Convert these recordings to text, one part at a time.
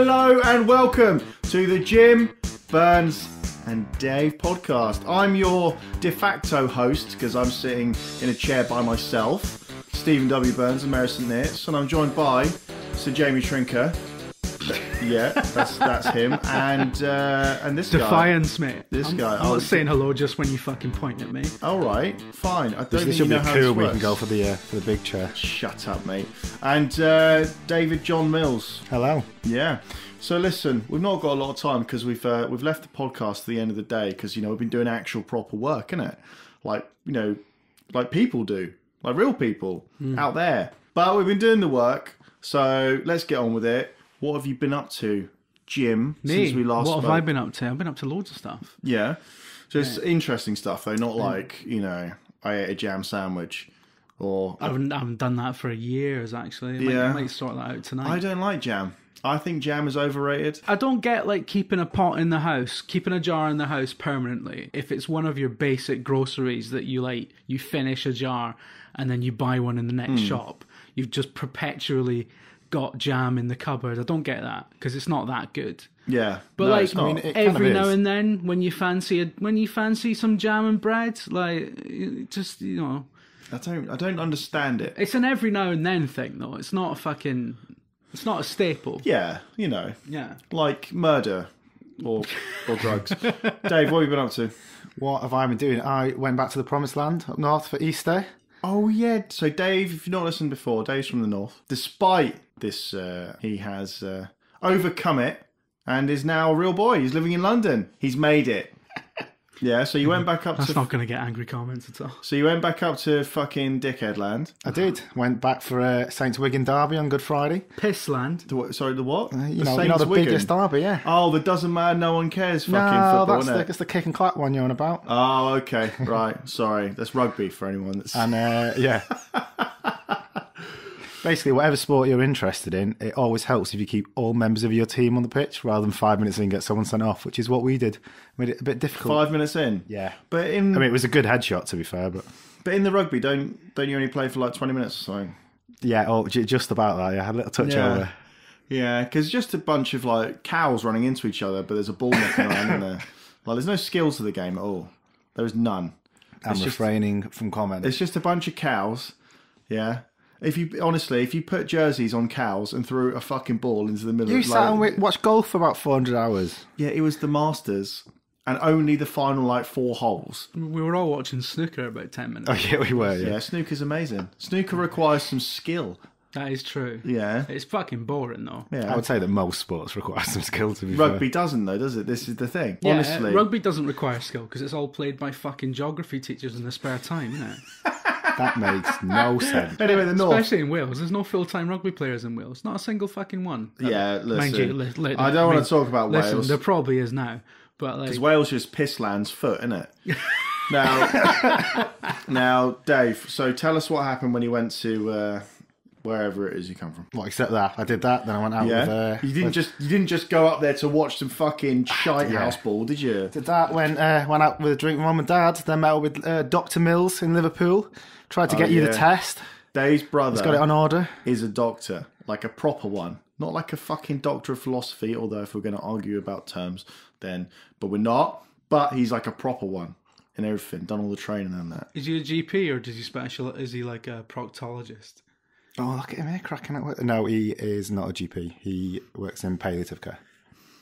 Hello and welcome to the Jim, Burns and Dave podcast. I'm your de facto host because I'm sitting in a chair by myself, Stephen W. Burns and Mary St. Nitz, and I'm joined by Sir Jamie Trinker. Yeah, that's him, and this Defiance, guy. mate. This guy. I'm not saying hello just when you fucking point at me. All right, fine. I don't think this you should know be how cool. this We works. can go for the big chair. Shut up, mate. And David John Mills. Hello. Yeah. So listen, we've not got a lot of time because we've left the podcast at the end of the day because we've been doing actual proper work, innit? Like like people do, like real people out there. But we've been doing the work, so let's get on with it. What have you been up to, Jim, since we last spoke? What have I been up to? I've been up to loads of stuff. Yeah. So it's interesting stuff, though, not like, I ate a jam sandwich or... I haven't done that for years, actually. I might sort that out tonight. I don't like jam. I think jam is overrated. I don't get, keeping a pot in the house, keeping a jar in the house permanently. If it's one of your basic groceries that you finish a jar and then you buy one in the next shop, you've just perpetually got jam in the cupboard. I don't get that because it's not that good. Yeah, but no, it's not. every now and then, when you fancy some jam and bread, I don't understand it. It's an every now and then thing, though. It's not it's not a staple. Yeah, Yeah. like murder or drugs. Dave, what have you been up to? What have I been doing? I went back to the Promised Land up north for Easter. Oh yeah. So Dave, if you've not listened before, Dave's from the north. Despite this, he has overcome it and is now a real boy. He's living in London. He's made it. Yeah, so you went back up That's not going to get angry comments at all. So you went back up to fucking Dickhead Land. I did. Went back for Saints Wigan derby on Good Friday. Pissland. Sorry, the what? The biggest derby, yeah. Oh, the doesn't matter, no one cares fucking No, football, isn't it? that's the kick and clap one you're on about. Oh, okay, right. Sorry, that's rugby for anyone that's... And, yeah. Basically, whatever sport you're interested in, it always helps if you keep all members of your team on the pitch rather than 5 minutes in and get someone sent off, which is what we did. Made it a bit difficult. 5 minutes in? Yeah. But it was a good headshot, to be fair, but... But in the rugby, don't you only play for 20 minutes or something? Yeah, just about that, yeah. I had a little touch over. Yeah, because just a bunch of cows running into each other, but there's a ball knocking around in there. There's no skill to the game at all. There is none. I'm refraining from comment. It's just a bunch of cows, yeah. If you put jerseys on cows and threw a fucking ball into the middle You of... sat and watched golf for about 400 hours. Yeah, it was the Masters, and only the final 4 holes. We were all watching snooker about 10 minutes. Oh, yeah, we were, yeah. Yeah, snooker's amazing. Snooker requires some skill. That is true. Yeah. It's fucking boring, though. Yeah. I would say that most sports require some skill, to be Rugby fair. doesn't, though, does it? This is the thing. Yeah, Honestly. rugby doesn't require skill because it's all played by fucking geography teachers in their spare time, isn't it? That makes no sense. Anyway, the North. Especially in Wales. There's no full-time rugby players in Wales. Not a single fucking one. Yeah, listen. Mind you, I don't want to talk about Wales. There probably is now. But because Wales just piss land's foot, innit? Now, Dave, so tell us what happened when you went to wherever it is you come from. Well, except that. I did that, then I went out with... you didn't just go up there to watch some fucking shite house ball, did you? Did that, went out with a drink with Mum and Dad, then met up with Dr. Mills in Liverpool. Tried to get you the test. Dave's brother He's got it on order. Is a doctor, like a proper one. Not like a fucking doctor of philosophy, although if we're going to argue about terms, then... But we're not. But he's like a proper one in everything. Done all the training and that. Is he a GP or is he like a proctologist? Oh, look at him here cracking it. No, he is not a GP. He works in palliative care.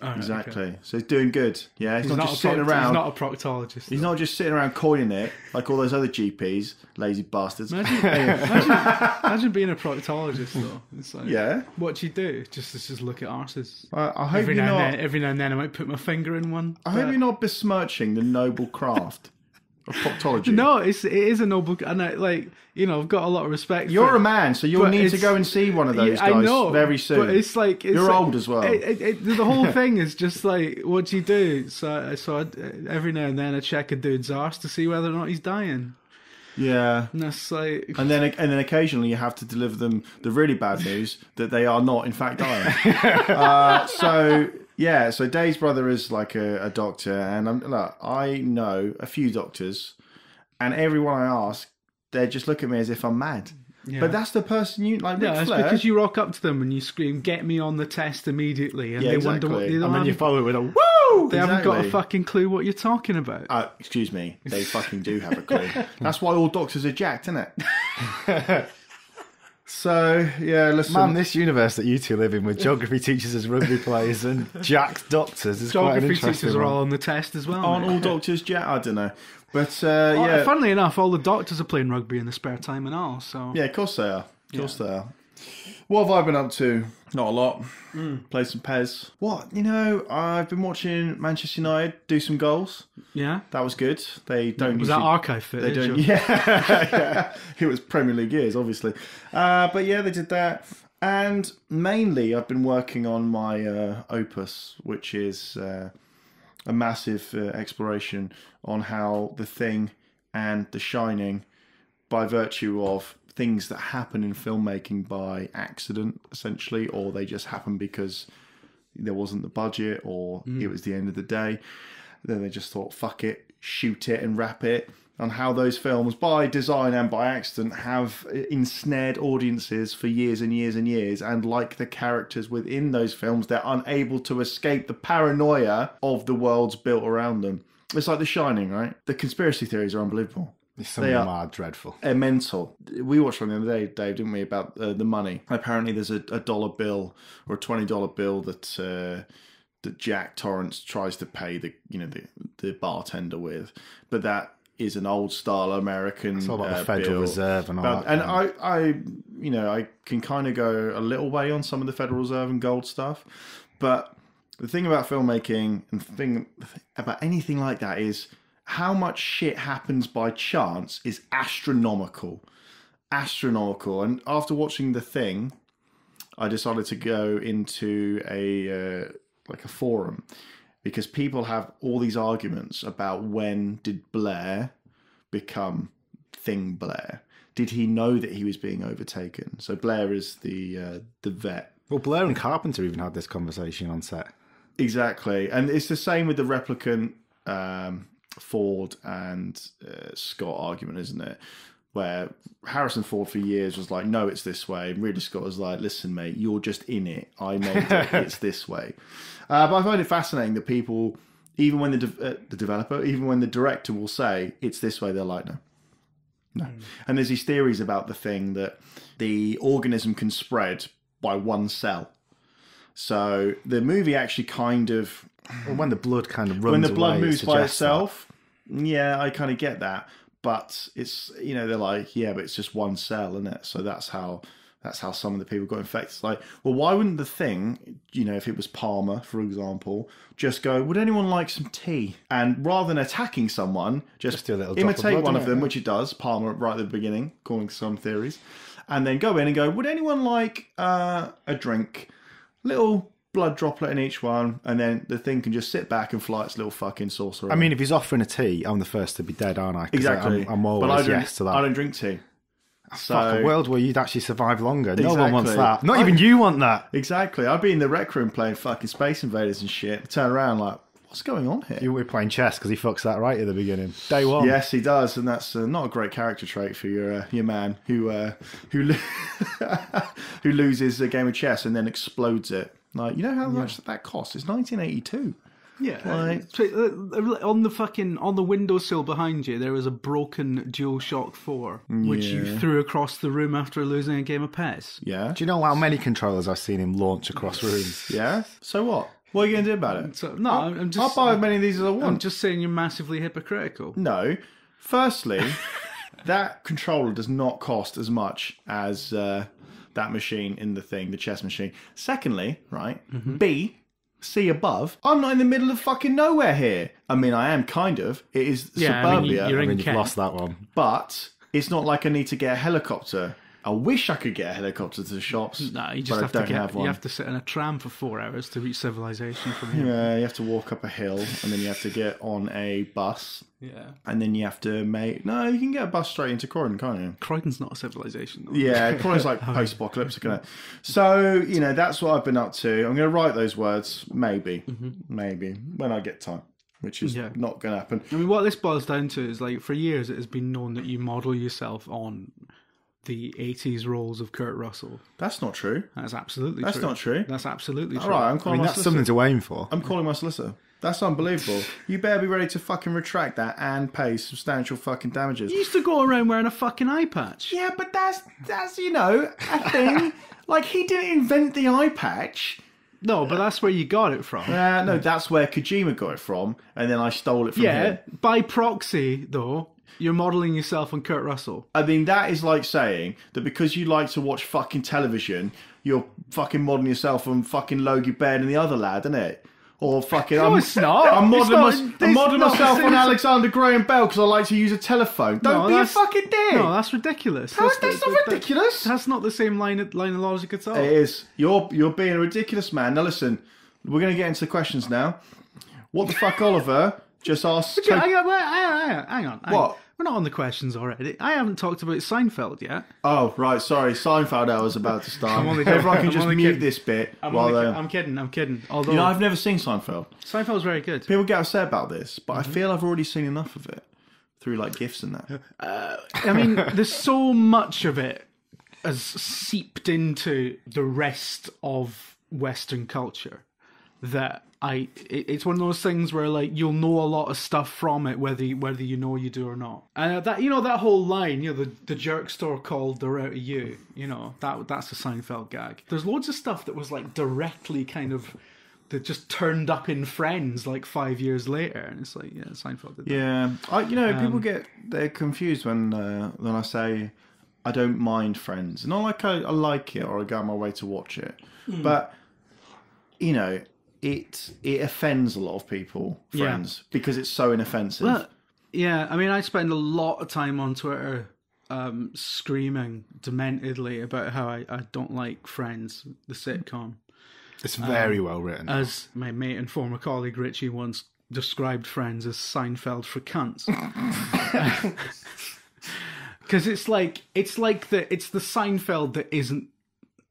Right, exactly. Okay. So he's doing good. Yeah, he's not just sitting around. He's not a proctologist. He's not just sitting around coining it like all those other GPs, lazy bastards. Imagine being a proctologist though. It's like, what do you do? Just look at arses. I hope every now and then I might put my finger in one. I hope you're not besmirching the noble craft of proctology. No, it is a noble, and I've got a lot of respect. You're a man, so you'll need to go and see one of those guys very soon. But it's you're old as well. The whole thing is just what do you do? So every now and then I check a dude's arse to see whether or not he's dying. Yeah, and that's and then occasionally you have to deliver them the really bad news that they are not in fact dying. So Dave's brother is like a doctor, and I know a few doctors, and everyone I ask, they just look at me as if I'm mad. Yeah. But that's the person you like. Yeah, Ric it's Flair. because you rock up to them and you scream, "Get me on the test immediately," and Yeah, they exactly. wonder what they don't And then you have. follow it with a woo! They haven't got a Exactly. fucking clue what you're talking about. Excuse me, they fucking do have a clue. That's why all doctors are jacked, isn't it? So, yeah, listen. Man, this universe that you two live in with geography teachers as rugby players and Jack's doctors is quite an Geography interesting teachers are one. all on the test as well. Aren't mate. all doctors jacked? I don't know. But, Well, yeah. funnily enough, all the doctors are playing rugby in the spare time and all. So Yeah, of course they are. Of course they are. What have I been up to? Not a lot. Played some Pez. What? I've been watching Manchester United do some goals. yeah. That was good. They don't Was that usually... archive They footage? don't. or- Yeah. It was Premier League years, obviously. But yeah, they did that. And mainly, I've been working on my opus, which is a massive exploration on how The Thing and The Shining, by virtue of things that happen in filmmaking by accident, essentially, or they just happen because there wasn't the budget or it was the end of the day. Then they just thought, fuck it, shoot it and wrap it. On how those films, by design and by accident, have ensnared audiences for years and years and years. And like the characters within those films, they're unable to escape the paranoia of the worlds built around them. It's like The Shining, right? The conspiracy theories are unbelievable. Some of them are dreadful. They're mental. We watched one the other day, Dave, didn't we, about the money. Apparently there's a dollar bill or a $20 bill that Jack Torrance tries to pay the bartender with. But that is an old style American It's all about the Federal bill. Reserve and all that. And I can kind of go a little way on some of the Federal Reserve and gold stuff. But the thing about filmmaking and the thing about anything like that is how much shit happens by chance is astronomical. And after watching The Thing, I decided to go into a forum, because people have all these arguments about when did Blair become Thing Blair. Did he know that he was being overtaken? So Blair is the vet. Well, Blair and Carpenter even had this conversation on set. Exactly. And it's the same with the replicant Ford and Scott argument, isn't it? Where Harrison Ford for years was like, no, it's this way. And Ridley Scott was like, listen, mate, you're just in it. I made it. It's this way. But I find it fascinating that people, even when the developer, even when the director will say, it's this way, they're like, no. And there's these theories about The Thing that the organism can spread by one cell. So the movie actually kind of... Well, when the blood kind of runs when the blood away, it moves by suggests itself, yeah, I kind of get that. But it's, they're like, yeah, but it's just one cell, isn't it? So that's how some of the people got infected. It's like, well, why wouldn't The Thing, if it was Palmer, for example, just go, would anyone like some tea? And rather than attacking someone, just do a little drop of imitate blood one in of it, them, yeah. which it does, Palmer, right at the beginning, according to some theories, and then go in and go, would anyone like a drink? Little blood droplet in each one, and then the thing can just sit back and fly its little fucking saucer around. I mean, if he's offering a tea, I'm the first to be dead, aren't I? 'Cause Exactly. I'm but always yes to that. I don't drink tea. So Fuck, a world where you'd actually survive longer. No one wants Exactly. that. Not even you want that. Exactly. I'd be in the rec room playing fucking Space Invaders and shit. Turn around like, what's going on here? You were playing chess because he fucks that right at the beginning. Day one. Yes, he does, and that's not a great character trait for your man who who loses a game of chess and then explodes it. Like, you know how much that costs? It's 1982. Yeah, Like- on the windowsill behind you, there was a broken DualShock 4, which you Yeah. threw across the room after losing a game of PES. Yeah. Do you know how many controllers I've seen him launch across rooms? Yeah. So what? What are you going to do about it? So no, I'm I'll just buy as many of these as I I'm want. just saying you're massively hypocritical. No. Firstly, that controller does not cost as much as that machine in the thing, the chess machine. Secondly, right, B, see above, I'm not in the middle of fucking nowhere here. I mean, I am kind of. It is Yeah, I mean, suburbia, you're I in mean, you've Kent. lost that one. but it's not like I need to get a helicopter. I wish I could get a helicopter to the shops, No, you but just I have to don't have one. You have to sit in a tram for 4 hours to reach civilization from here. Yeah, you have to walk up a hill, and then you have to get on a bus, Yeah. and then you have to make... No, you can get a bus straight into Croydon, can't you? Croydon's not a civilization, though. Yeah, Croydon's like post-apocalyptic, isn't it? So, that's what I've been up to. I'm going to write those words, maybe, when I get time, which is Yeah. not going to happen. I mean, what this boils down to is, like, for years it has been known that you model yourself on the 80s roles of Kurt Russell. That's not true. That's absolutely That's true. not true. That's absolutely true. All right, I'm calling my that's solicitor. something to aim for. I'm calling my solicitor. That's unbelievable. You better be ready to fucking retract that and pay substantial fucking damages. You used to go around wearing a fucking eye patch. Yeah, but that's you know, a thing. Like, he didn't invent the eye patch. No, but that's where you got it from. No, that's where Kojima got it from, and then I stole it from him. By proxy, though, you're modelling yourself on Kurt Russell. I mean, that is like saying that because you like to watch fucking television, you're fucking modelling yourself on fucking Logie Baird and the other lad, isn't it? Or fucking... No, it's not. I'm modelling It's not myself the on same- Alexander Graham Bell because I like to use a telephone. Don't be a fucking dick. No, that's ridiculous. That's not ridiculous. That's not the same line of logic at all. It is. You're being a ridiculous man. Now listen, we're going to get into the questions now. What the fuck, Oliver just asked... Hang on. What? We're not on the questions already. I haven't talked about Seinfeld yet. Oh, right, sorry. Seinfeld hour's about to start. I'm only joking. Everyone can I'm just only mute kidding. this bit. I'm kidding. Although, You know, I've never seen Seinfeld. Seinfeld's very good. People get upset about this, but I feel I've already seen enough of it through, like, GIFs and that. I mean, there's so much of it has seeped into the rest of Western culture that it's one of those things where, like, you'll know a lot of stuff from it whether you know you do or not. And that whole line, the jerk store called "They're out of you," that's a Seinfeld gag. There's loads of stuff that was like directly kind of that just turned up in Friends like 5 years later, and it's like, yeah, Seinfeld did that. Yeah, people they're confused when I say I don't mind Friends. Not like I like it or I go out my way to watch it, but it offends a lot of people, Friends, because it's so inoffensive. Well, yeah, I mean, I spend a lot of time on Twitter screaming dementedly about how I don't like Friends, the sitcom. It's very well written. As my mate and former colleague Richie once described Friends as Seinfeld for cunts. Because it's the Seinfeld that isn't,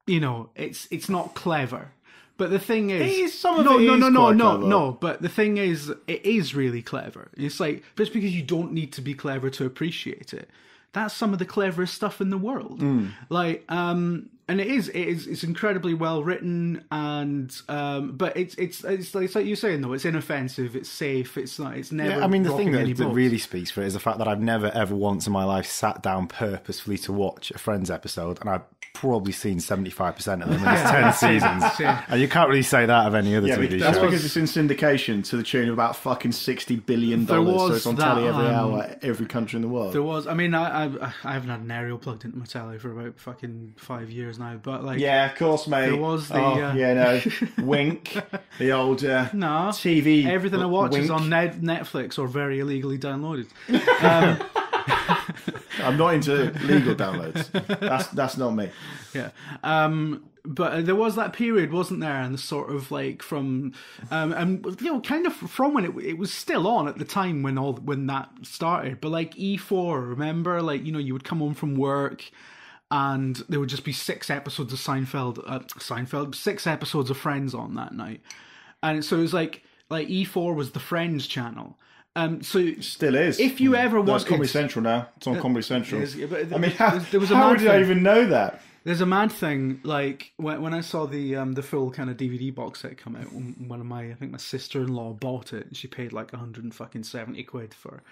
it's not clever. But the thing is, no. But the thing is, it is really clever. It's like, just because you don't need to be clever to appreciate it, that's some of the cleverest stuff in the world. Like, and it's incredibly well written, and but it's like you're saying though, it's inoffensive, it's safe, it's never. Yeah, I mean, the thing rocking that any really boats. speaks for it is the fact that I've never ever once in my life sat down purposefully to watch a Friends episode, and I've probably seen 75% of them in 10 seasons. Yeah. And you can't really say that of any other TV that's show. because it's in syndication to the tune of about fucking $60 billion. There was So it's on that, telly every hour, every country in the world. There was. I mean, I haven't had an aerial plugged into my telly for about fucking 5 years now. But like, yeah, of course, mate. there was the wink, the old no TV. Everything I watch wink. is on Netflix or very illegally downloaded. I'm not into legal downloads. That's not me. Yeah. But there was that period, wasn't there? And sort of like from, kind of from when it was still on at the time when that started. But like E4, remember? Like, you would come home from work and there would just be 6 episodes of Seinfeld, 6 episodes of Friends on that night. And so it was like E4 was the Friends channel. So Still is. if you ever No, it's wanted, Comedy Central now. It's on Comedy Central. but I mean, there was a how mad did I thing. even know that? There's a mad thing, like when I saw the full kind of DVD box set come out. I think my sister-in-law bought it. And she paid like 170 quid for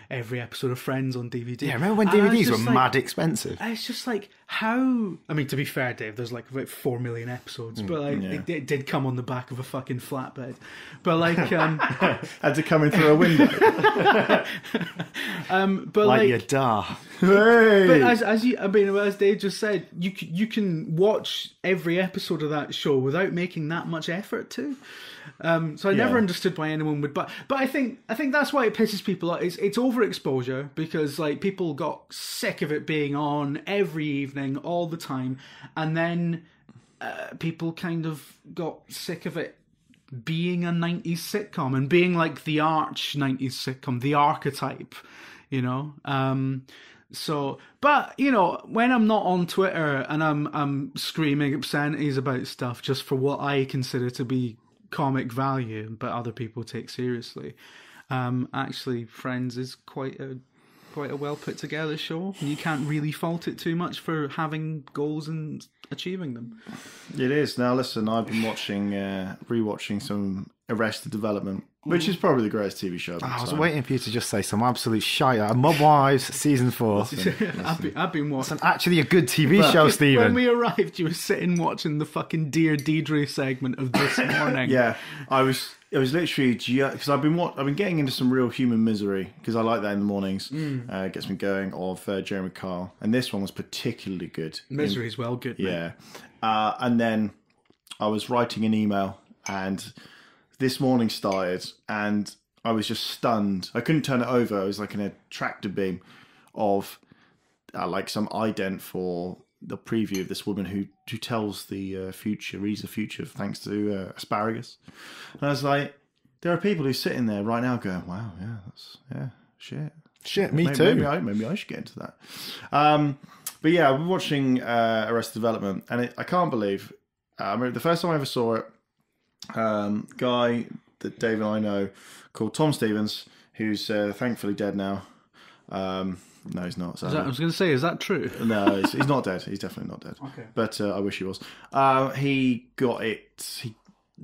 every episode of Friends on DVD. Yeah, remember when And I was DVDs were just like, mad expensive? It's just like, how... I mean, to be fair, Dave, there's like about 4 million episodes, but like it did come on the back of a fucking flatbed. But like... Had to come in through a window. but Like like your da. Hey! But as Dave just said, you can watch every episode of that show without making that much effort to. So I never understood why anyone would. But I think that's why it pisses people off. It's overexposure because like people got sick of it being on every evening all the time, and then people kind of got sick of it being a 90s sitcom and being like the arch 90s sitcom, the archetype, So, but when I'm not on Twitter and I'm screaming obscenities about stuff just for what I consider to be comic value, but other people take seriously, actually, Friends is quite quite a well put together show, and you can't really fault it too much for having goals and achieving them. It is. Now listen, I've been rewatching some Arrested Development, which is probably the greatest TV show of all I was time. waiting for you to just say some absolute shite out of Mob Wives season 4. I've been watching. It's actually a good TV show, Stephen. When we arrived, you were sitting watching the fucking Dear Deidre segment of This Morning. Yeah, I was literally because I've been getting into some real human misery because I like that in the mornings. It gets me going. Of Jeremy Kyle, and this one was particularly good. Misery's well good. Yeah, and then I was writing an email, and This Morning started, and I was just stunned. I couldn't turn it over. It was like in a tractor beam of like some ident for the preview of this woman who tells the future, reads the future thanks to asparagus. And I was like, there are people who sit in there right now going, wow, shit, me too. Maybe I should get into that. But yeah, I've been watching Arrested Development, and I can't believe I remember the first time I ever saw it. Guy that Dave and I know called Tom Stevens, who's thankfully dead now. No, he's not. I was going to say, is that true? No, he's not dead. He's definitely not dead. Okay. But I wish he was. He got it.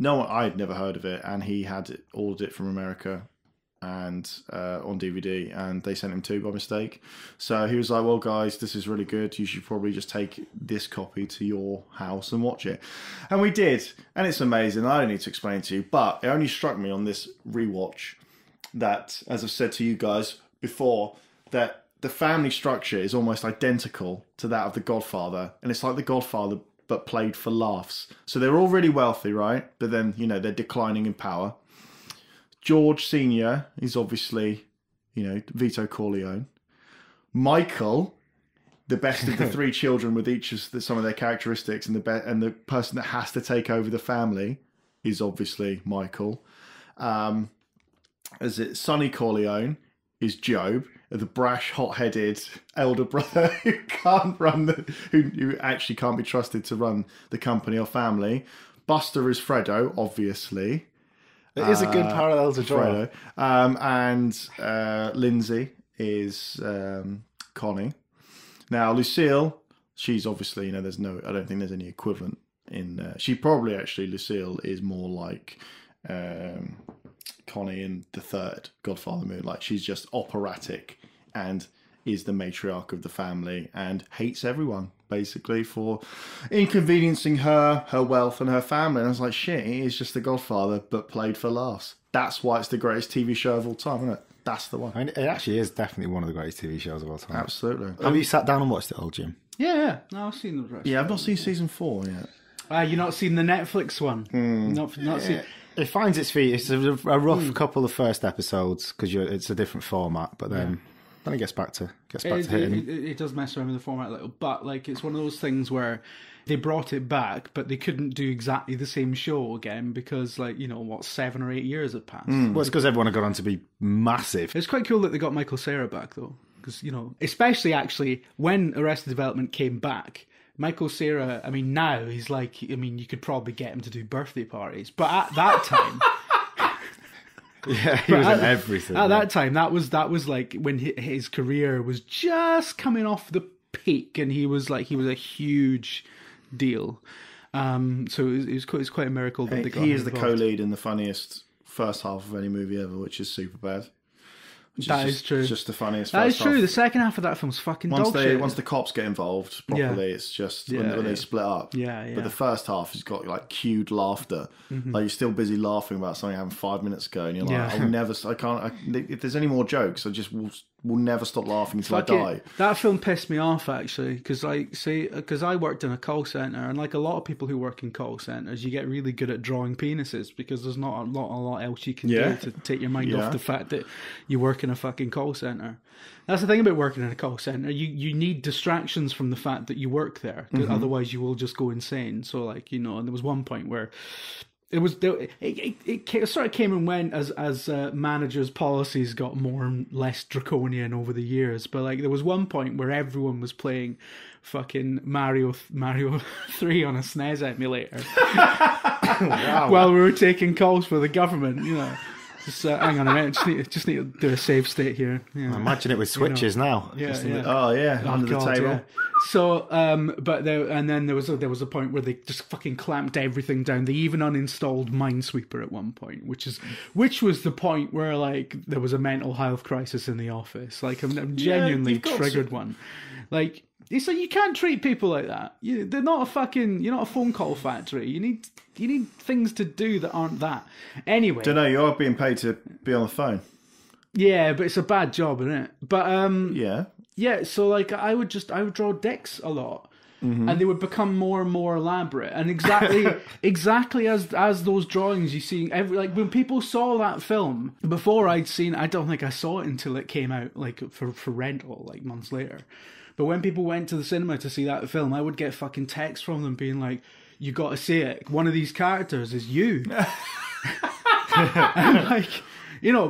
I had never heard of it, and he had ordered it from America and on DVD, and they sent him 2 by mistake. So he was like, well, guys, this is really good. You should probably just take this copy to your house and watch it. And we did, and it's amazing. I don't need to explain it to you, but it only struck me on this rewatch that, as I've said to you guys before, that the family structure is almost identical to that of The Godfather, and it's like The Godfather but played for laughs. So they're all really wealthy, right? But then, they're declining in power. George Sr. is obviously, Vito Corleone. Michael, the best of the 3 children with each of some of their characteristics, and the person that has to take over the family is obviously Michael. Sonny Corleone is Job, the brash, hot-headed elder brother who can't run who actually can't be trusted to run the company or family. Buster is Fredo, obviously. It is a good parallel to draw. And Lindsay is Connie. Now Lucille, she's obviously I don't think there's any equivalent in. She probably actually Lucille is more like Connie in the 3rd Godfather movie. Like she's just operatic and is the matriarch of the family and hates everyone basically for inconveniencing her wealth and her family. And I was like, shit, it is just The Godfather but played for laughs. That's why it's the greatest TV show of all time, isn't it? That's the one. I mean, it actually is definitely one of the greatest TV shows of all time. Absolutely. Have you sat down and watched it all, Jim? Yeah. No, I've seen the rest. Yeah, I've not seen season 4 yet. You've not seen the Netflix one? Not seen. It finds its feet. It's a rough couple of first episodes because it's a different format, but then it gets back to hitting. It does mess around with the format a little, but it's one of those things where they brought it back, but they couldn't do exactly the same show again because 7 or 8 years had passed. Well, it's because everyone had gone on to be massive. It's quite cool that they got Michael Cera back though, because especially actually when Arrested Development came back. Michael Cera, I mean, now he's you could probably get him to do birthday parties, but at that time, yeah, he was in everything. At that time, that was like when his career was just coming off the peak, and he was a huge deal. So it's quite a miracle that they got him He is the involved. co-lead in the funniest first half of any movie ever, which is Superbad. That is true. It's just the funniest. That is first true. half. The second half of that film's fucking dog shit. Once the cops get involved properly, it's just when they split up. Yeah. But the first half has got cued laughter. Like you're still busy laughing about something happened 5 minutes ago, and you're like, if there's any more jokes, I just will never stop laughing until I die. That film pissed me off actually because I worked in a call center, and like a lot of people who work in call centers, you get really good at drawing penises because there's not a lot else you can do to take your mind off the fact that you work in a fucking call center. That's the thing about working in a call center. You need distractions from the fact that you work there, because otherwise you will just go insane. So and there was one point where it sort of came and went as managers' policies got more and less draconian over the years. But there was one point where everyone was playing fucking Mario 3 on a SNES emulator Wow. while we were taking calls for the government, Just, hang on a minute. Just need to do a save state here. Yeah. Imagine it with switches now. Yeah, Just yeah. Oh yeah, under the God, table. yeah. So, but then there was a point where they just fucking clamped everything down. They even uninstalled Minesweeper at one point, which was the point where like there was a mental health crisis in the office. Like I'm genuinely you've got triggered one. Like it's like you can't treat people like that. They're not you're not a phone call factory. You need things to do that aren't that. Anyway, Don't know. You are being paid to be on the phone. yeah, but it's a bad job, isn't it? But Yeah. yeah, so like I would draw dicks a lot, and they would become more and more elaborate. And exactly as those drawings you see, like when people saw that film before I don't think I saw it until it came out like for rental like months later. But when people went to the cinema to see that film, I would get fucking texts from them being like, "You got to see it. One of these characters is you." And like.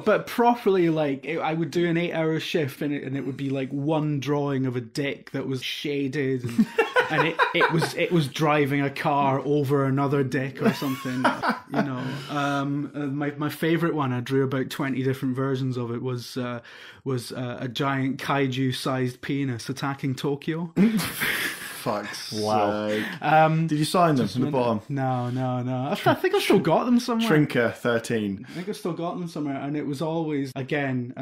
But properly, like, I would do an 8-hour shift and it would be like one drawing of a dick that was shaded and it was driving a car over another dick or something, My favourite one, I drew about 20 different versions of it, was a giant kaiju-sized penis attacking Tokyo. Fuck's Wow. sake. Did you sign them from the bottom? No. I think I've still got them somewhere. Trinker 13. I think I've still got them somewhere, and it was always, again,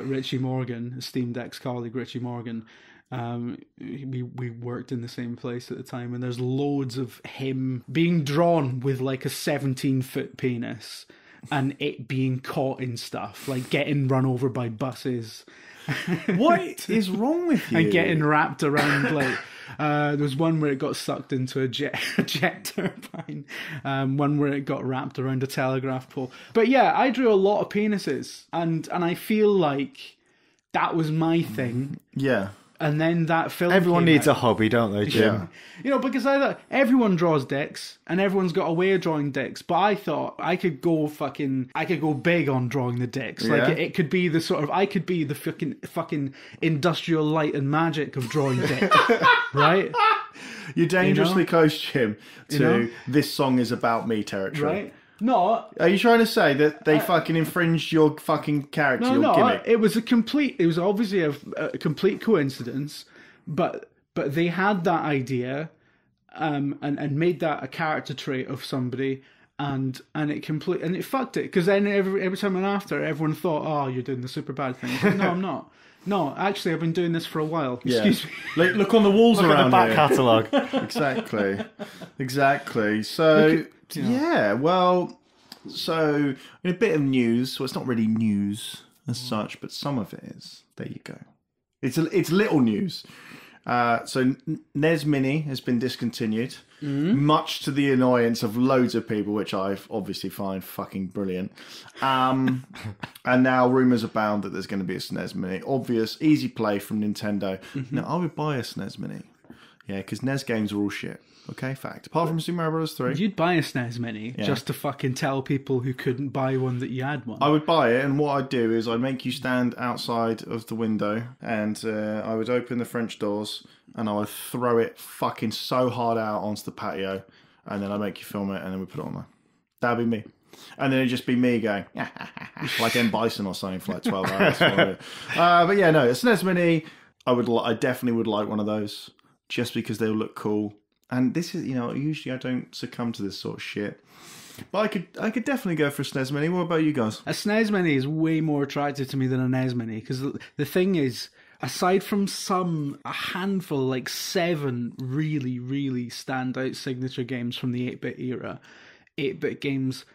Richie Morgan, esteemed ex-colleague Richie Morgan. We worked in the same place at the time, and there's loads of him being drawn with like a 17-foot penis, and it being caught in stuff, like getting run over by buses. What is wrong with you? And getting wrapped around like... there was one where it got sucked into a jet turbine, one where it got wrapped around a telegraph pole. But yeah, I drew a lot of penises, and I feel like that was my thing. Yeah. And then that film. Everyone came needs out. a hobby, don't they, Jim? Yeah. Because I thought everyone draws dicks, and everyone's got a way of drawing dicks. But I thought I could go big on drawing the dicks. Yeah. Like it could be I could be the fucking industrial light and magic of drawing dicks, right? You're dangerously close, Jim, to this song is about me territory. Right? No. Are you trying to say that they fucking infringed your fucking character, your gimmick? It was obviously a complete coincidence, but they had that idea, and made that a character trait of somebody, and it fucked it, because then every time and after, everyone thought, "Oh, you're doing the super bad thing." Like, no, I'm not. No, actually, I've been doing this for a while. Excuse me. Look on the walls Look around at the back here. catalogue. Exactly. So, so in a bit of news, well, it's not really news as such, but some of it is. There you go. It's little news. So SNES Mini has been discontinued, much to the annoyance of loads of people, which I obviously find fucking brilliant. And now rumours abound that there's going to be a SNES Mini. Obvious, easy play from Nintendo. Now, I would buy a SNES Mini. Yeah, because NES games are all shit. Okay, fact. Apart from Super Mario Bros. 3. You'd buy a SNES Mini just to fucking tell people who couldn't buy one that you had one. I would buy it, and what I'd do is I'd make you stand outside of the window, and I would open the French doors, and I would throw it fucking so hard out onto the patio, and then I'd make you film it, and then we put it on there. That'd be me. And then it'd just be me going, like M. Bison or something for like 12 hours. But yeah, no, a SNES Mini, I definitely would like one of those, just because they'll look cool. And this is, usually I don't succumb to this sort of shit. But I could definitely go for a SNES Mini. What about you guys? A SNES Mini is way more attractive to me than a NES Mini, because the thing is, aside from a handful, like 7 really, really standout signature games from the 8-bit era, 8-bit games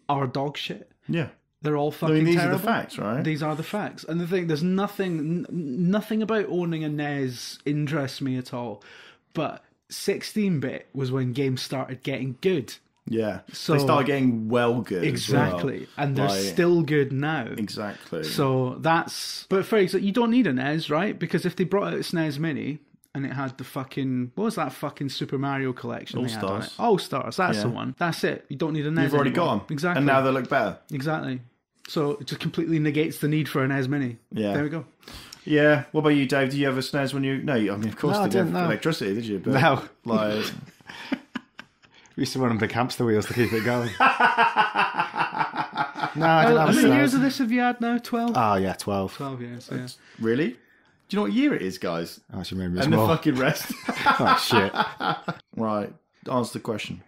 are dog shit. Yeah. They're all fucking these terrible. are the facts, right? These are the facts. And the thing, there's nothing about owning a NES interests me at all. But 16-bit was when games started getting good. Yeah. So, they started getting well good. Exactly. As well. And they're still good now. Exactly. So but for example, you don't need a NES, right? Because if they brought out a SNES Mini and it had the fucking, what was that fucking Super Mario collection? All-Stars. All-Stars, that's the one. That's it. You don't need a NES You've already anymore. got them. Exactly. And now they look better. Exactly. So it just completely negates the need for a NES Mini. Yeah. There we go. Yeah. What about you, Dave? Do you have a SNES when you... No, of course No, you I didn't have know. electricity, did you? But, No. Like... We used to run on big hamster wheels to keep it going. No, I didn't have How a many years SNES. of this have you had now? 12? Oh, yeah, 12. 12 years, yeah. Really? Do you know what year it is, guys? Actually, maybe it's And the more. fucking rest. Oh, shit. Right. Answer the question.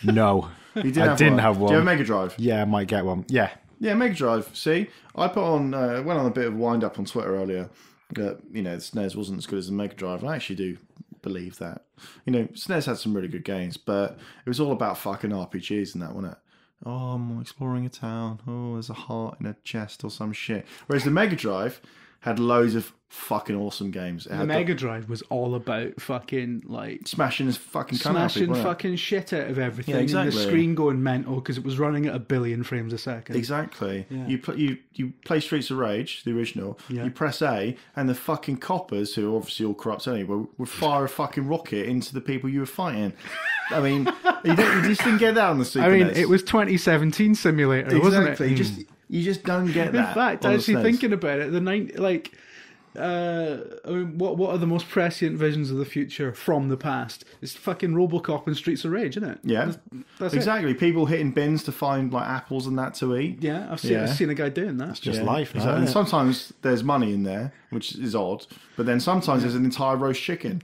No. You I didn't have one. Do you have a Mega Drive? Yeah, I might get one. Yeah. Yeah, Mega Drive. See, I went on a bit of wind up on Twitter earlier that the SNES wasn't as good as the Mega Drive. And I actually do believe that. SNES had some really good games, but it was all about fucking RPGs and that, wasn't it? Oh, I'm exploring a town. Oh, there's a heart in a chest or some shit. Whereas the Mega Drive had loads of fucking awesome games. It The had Mega Drive was all about fucking, like... smashing his fucking cunt out of smashing people, wasn't it? fucking shit out of everything. Yeah, exactly. And the screen going mental because it was running at 1 billion frames a second. Exactly. Yeah. You play Streets of Rage, the original. Yeah. You press A, and the fucking coppers, who are obviously all corrupt anyway, would fire a fucking rocket into the people you were fighting. I mean, you just didn't get that on the Super I mean, NES. it was 2017 simulator, wasn't it? Exactly. You just don't get that. In fact, on the actually SNES. thinking about it, I mean, what are the most prescient visions of the future from the past? It's fucking RoboCop and Streets of Rage, isn't it? Yeah, That's it. exactly. People hitting bins to find like apples and that to eat. Yeah, I've seen a guy doing that. It's just life, now, Exactly. And isn't it? sometimes there's money in there, which is odd, but then sometimes there's an entire roast chicken,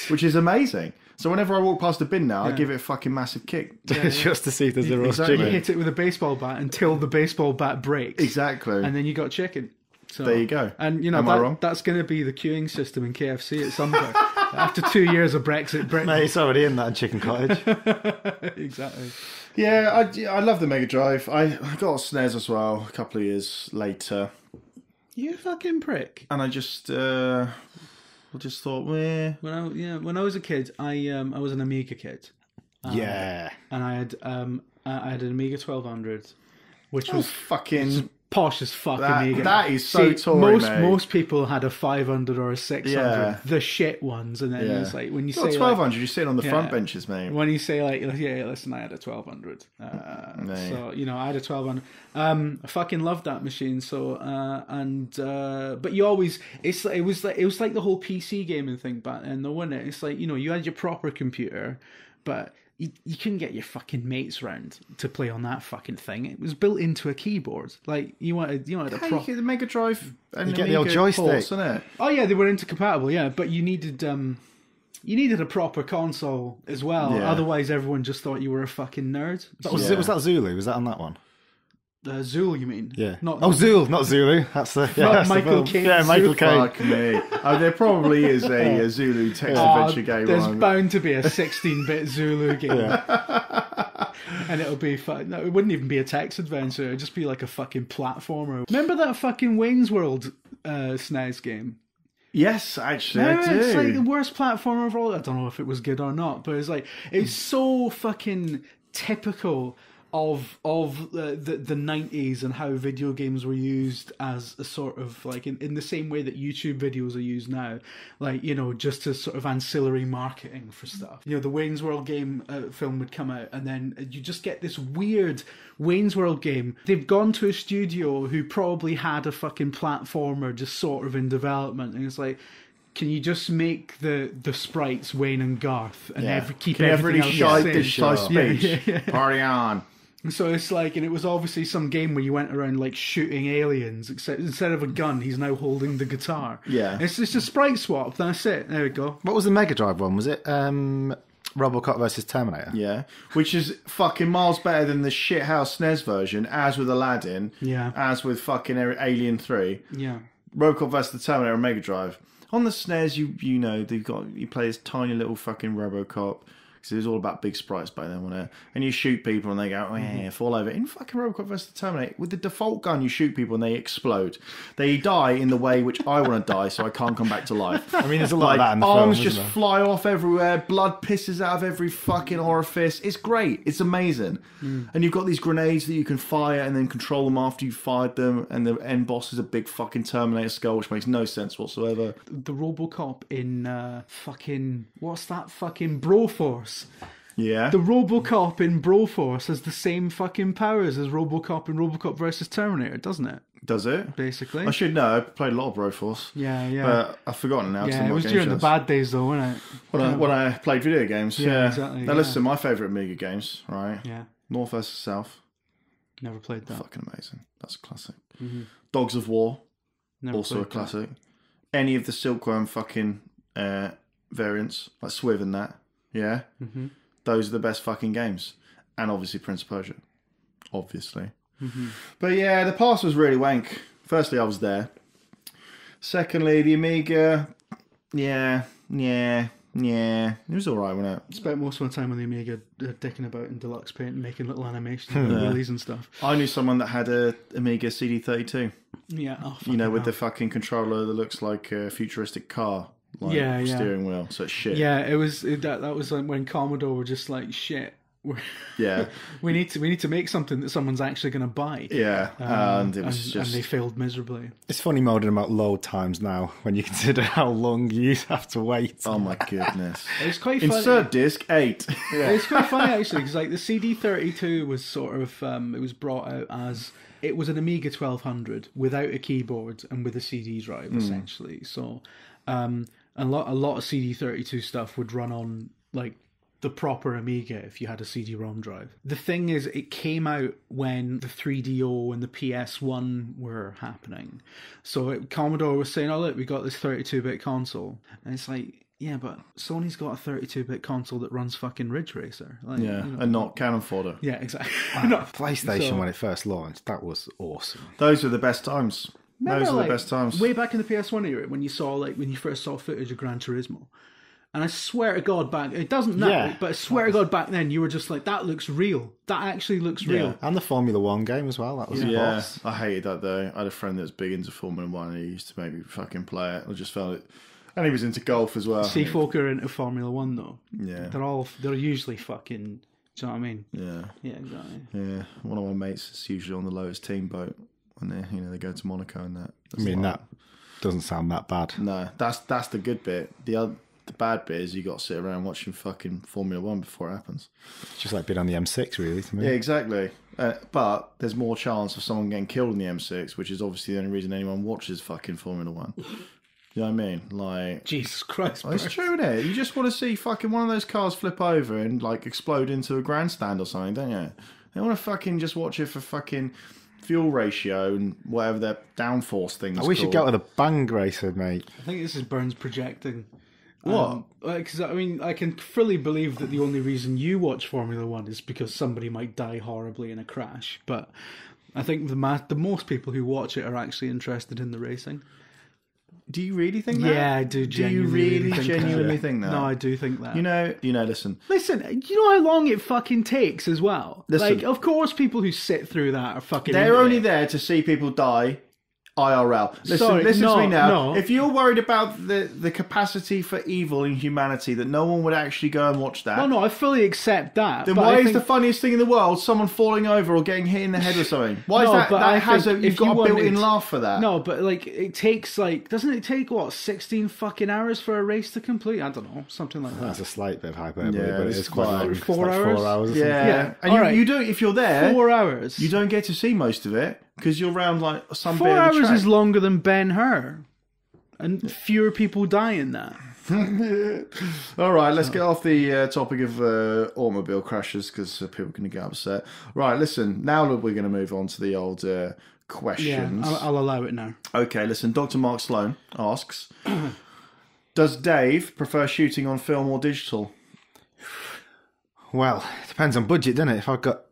which is amazing. So whenever I walk past a bin now, I give it a fucking massive kick. Just to see if there's a roast Exactly. You chicken. hit it with a baseball bat until the baseball bat breaks. Exactly. And then you got chicken. So, There you go. And Am I wrong? that's going to be the queuing system in KFC at some point. After 2 years of Brexit Britain. Mate, it's already in that in Chicken Cottage. Exactly. Yeah, I love the Mega Drive. I got a SNES as well a couple of years later, You fucking prick. and I just thought, meh. When I was a kid, I was an Amiga kid. Yeah. And I had an Amiga 1200, which Oh, was fucking... posh as fuck Amiga. that is so Tory, mate. Most people had a 500 or a 600, Yeah. the shit ones, and then it's like when you Got say 1200, you're sitting on the Yeah. front benches, mate. when you say listen, I had a 1200. Mate. So I had a 1200. I fucking loved that machine. So but you always it was like the whole PC gaming thing back then, though, wasn't it? It's like you had your proper computer, but you couldn't get your fucking mates round to play on that fucking thing. It was built into a keyboard. Like you wanted a Hey, proper. the Mega Drive and You get the old joystick. ports, innit? Oh yeah, they were intercompatible. Yeah, but you needed a proper console as well. Yeah. Otherwise, everyone just thought you were a fucking nerd. Was that Zulu? Was that on that one? Zool, you mean? Yeah. Not Zulu, not Zulu. That's the that's the Michael film. Caine. Yeah, Michael Caine. Fuck me. Oh, there probably is a Zulu text adventure game. There's on. bound to be a 16-bit Zulu game. And it'll be fun. No, it wouldn't even be a text adventure. It'd just be like a fucking platformer. Remember that fucking Wayne's World SNES game? Yes, actually, I Remember, do. it's like the worst platformer of all. I don't know if it was good or not, but it's so fucking typical of the 90s and how video games were used as a sort of like in the same way that YouTube videos are used now, like just as sort of ancillary marketing for stuff. The Wayne's World game film would come out, and then you just get this weird Wayne's World game. They've gone to a studio who probably had a fucking platformer just sort of in development, and it's like, can you just make the sprites Wayne and Garth and keep everything else the shite same? speech? Yeah. Party on. So it's like, and it was obviously some game where you went around like shooting aliens, except instead of a gun, he's now holding the guitar. Yeah. It's just a sprite swap. That's it. There we go. What was the Mega Drive one? Was it RoboCop versus Terminator? Yeah, which is fucking miles better than the shithouse SNES version, as with Aladdin, Yeah. as with fucking Alien 3. Yeah. Robocop vs. the Terminator on Mega Drive. On the SNES, you play this tiny little fucking Robocop. Because it was all about big sprites back then, wasn't it? And you shoot people and they go, oh yeah, fall over. In fucking Robocop vs. the Terminator, with the default gun, you shoot people and they explode. They die in the way which I want to die, so I can't come back to life. I mean, there's a lot of that in the arms film, just isn't there? fly off everywhere, blood pisses out of every fucking orifice. It's great. It's amazing. And you've got these grenades that you can fire and then control them after you've fired them. And the end boss is a big fucking Terminator skull, which makes no sense whatsoever. The RoboCop in fucking what's that fucking Broforce? Yeah. The RoboCop in Broforce has the same fucking powers as RoboCop in RoboCop versus Terminator, doesn't it? Does it? Basically. I should know. I played a lot of Broforce. Yeah. But I've forgotten now. 'cause Yeah, I'm it not was game during the shows. bad days though, wasn't it? When I played video games. Yeah, Yeah, exactly, Now yeah. listen, my favourite Amiga games, right? Yeah. North versus South. Never played that. Fucking amazing. That's a classic. Mm-hmm. Dogs of War, Never also a played classic. Any of the Silkworm fucking variants, like Swiv and that, yeah? Mm-hmm. Those are the best fucking games. And obviously Prince of Persia. Obviously. Mm-hmm. But yeah, the past was really wank. Firstly, I was there. Secondly, the Amiga, yeah. It was alright, wasn't it? Spent most of my time on the Amiga dicking about in deluxe paint and making little animations and wheelies and stuff. I knew someone that had a Amiga CD32. Yeah, with the fucking controller that looks like a futuristic car. Steering wheel, so it's shit. Yeah, it was that was like when Commodore were just like shit. Yeah, we need to make something that someone's actually going to buy. Yeah, and it was and they failed miserably. It's funny moaning about load times now when you consider how long you have to wait. Oh my goodness! It's quite funny. Insert disc 8. Yeah. It's quite funny actually because like the CD32 was sort of it was brought out as it was an Amiga 1200 without a keyboard and with a CD drive essentially. So a lot of CD32 stuff would run on like the proper Amiga if you had a CD-ROM drive. The thing is, it came out when the 3DO and the PS1 were happening. So Commodore was saying, oh look, we got this 32-bit console. And it's like, yeah, but Sony's got a 32-bit console that runs fucking Ridge Racer. Like, and not Cannon Fodder. Yeah, exactly. PlayStation, when it first launched, that was awesome. Those were the best times. Those are the best times. Way back in the PS1 era, when you first saw footage of Gran Turismo. And I swear to God, it doesn't now, but I swear to God, back then you were just like, that looks real. That actually looks real. And the Formula 1 game as well. That was a boss. I hated that though. I had a friend that was big into Formula 1 and he used to make me fucking play it. I just felt it. And he was into golf as well. See, folk are into Formula 1 though. Yeah. They're usually fucking, do you know what I mean? Yeah. Yeah, exactly. Yeah. One of my mates is usually on the lowest team boat when they go to Monaco and that. That doesn't sound that bad. No, that's the good bit. The bad bit is you got to sit around watching fucking Formula 1 before it happens. It's just like being on the M6, really, to me. Yeah, exactly. But there's more chance of someone getting killed in the M6, which is obviously the only reason anyone watches fucking Formula 1. You know what I mean? Like, Jesus Christ, bro. It's true, isn't it? You just want to see fucking one of those cars flip over and like explode into a grandstand or something, don't you? You want to fucking just watch it for fucking fuel ratio and whatever their downforce thing is. We should go to the bang racer, mate. I think this is Burns projecting. What? Because I mean, I can fully believe that the only reason you watch Formula 1 is because somebody might die horribly in a crash. But I think the most people who watch it are actually interested in the racing. Do you really think that? Yeah, I do. Genuinely think that? No, I do think that. You know. Listen. Listen, you know how long it fucking takes as well. Listen. Like, of course, people who sit through that are fucking. They're only there to see people die. IRL. Listen to me now. No. If you're worried about the capacity for evil in humanity, that no one would actually go and watch that. No, I fully accept that. Then why is the funniest thing in the world someone falling over or getting hit in the head or something? Why is that? That has you've got a built-in laugh for that. No, but like it takes doesn't it take 16 fucking hours for a race to complete? I don't know, something like that. That's a slight bit of hyperbole, yeah, but it is quite long. 4 hours. 4 hours. Yeah. And you don't. If you're there, 4 hours. You don't get to see most of it. Because you're around like some 4 bit of the hours track. is longer than Ben-Hur, and fewer people die in that. All right, let's get off the topic of automobile crashes because people can get upset. Right, listen. Now we're going to move on to the old questions. Yeah, I'll allow it now. Okay, listen. Dr. Mark Sloan asks, does Dave prefer shooting on film or digital? Well, it depends on budget, doesn't it? If I've got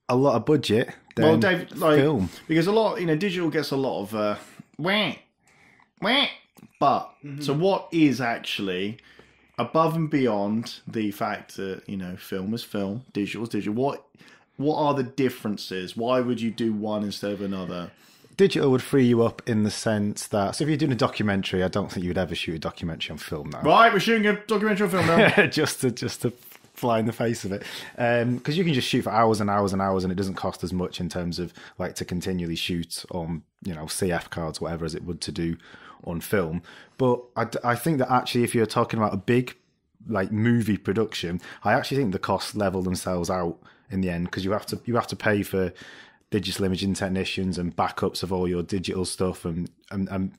a lot of budget, then well, Dave, film. Because a lot, digital gets a lot of wah. But so what is actually above and beyond the fact that film is film, digital is digital? What are the differences? Why would you do one instead of another? Digital would free you up in the sense that, so if you're doing a documentary, I don't think you would ever shoot a documentary on film now. Right, we're shooting a documentary on film now. just to fly in the face of it, because you can just shoot for hours and hours and hours, and it doesn't cost as much in terms of like to continually shoot on CF cards, whatever, as it would to do on film. But I think that actually, if you're talking about a big like movie production, I actually think the costs level themselves out in the end, because you have to pay for digital imaging technicians and backups of all your digital stuff and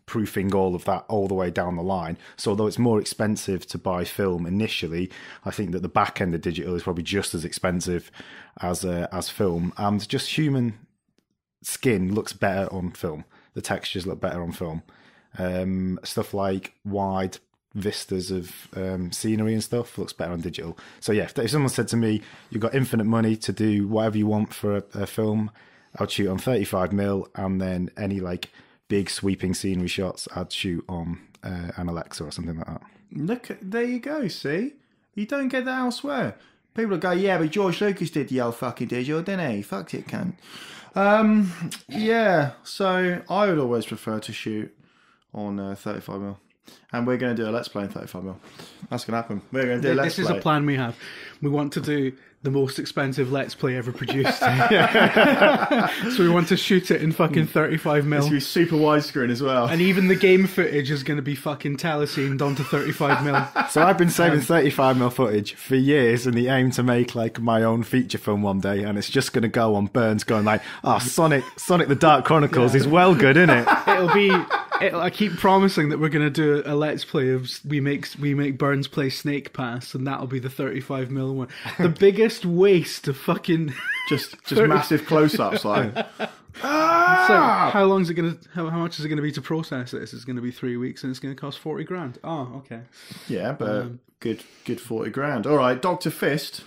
proofing all of that all the way down the line. So although it's more expensive to buy film initially, I think that the back end of digital is probably just as expensive as film. And just human skin looks better on film. The textures look better on film. Stuff like wide vistas of scenery and stuff looks better on digital. So yeah, if someone said to me, you've got infinite money to do whatever you want for a film, I'd shoot on 35mm, and then any like big sweeping scenery shots I'd shoot on an Alexa or something like that. Look, there you go, see? You don't get that elsewhere. People will go, yeah, but George Lucas did the old fucking digital, didn't he? Fucked it, cunt. Yeah, so I would always prefer to shoot on 35mm. And we're going to do a Let's Play in 35mm. That's going to happen. We're going to do a Let's Play. This is a plan we have. We want to do the most expensive Let's Play ever produced. So we want to shoot it in fucking 35mm. It's going to be super widescreen as well. And even the game footage is going to be fucking telesened onto 35mm. So I've been saving 35mm footage for years in the aim to make like my own feature film one day, and it's just going to go on Burns going like, oh, Sonic the Dark Chronicles is well good, isn't it? I keep promising that we're going to do a Let's Play of we make Burns play Snake Pass, and that'll be the 35mm one. The biggest waste of fucking just massive close-ups like. So how much is it going to be to process this? It's going to be 3 weeks, and it's going to cost 40 grand. Oh, okay. Yeah, but good 40 grand. All right, Dr. Fist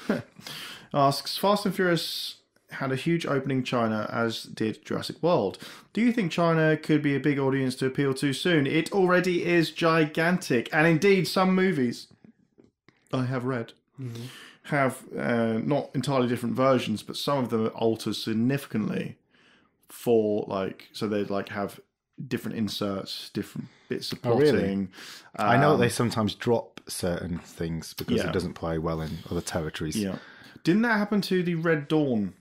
asks, Fast and Furious had a huge opening in China, as did Jurassic World. Do you think China could be a big audience to appeal to soon? It already is gigantic, and indeed some movies I have read have not entirely different versions, but some of them are altered significantly for like, so they'd like have different inserts, different bits of plotting. Oh, really? I know they sometimes drop certain things because it doesn't play well in other territories. Yeah. Didn't that happen to the Red Dawn?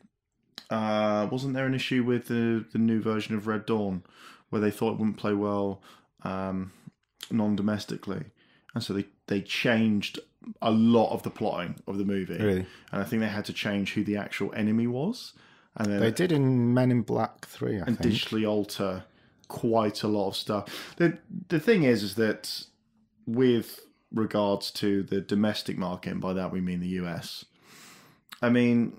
Wasn't there an issue with the new version of Red Dawn where they thought it wouldn't play well non-domestically, and so they changed a lot of the plotting of the movie. Really? And I think they had to change who the actual enemy was. And then they did in Men in Black 3, I think. And digitally alter quite a lot of stuff. The thing is that with regards to the domestic market, and by that we mean the US, I mean,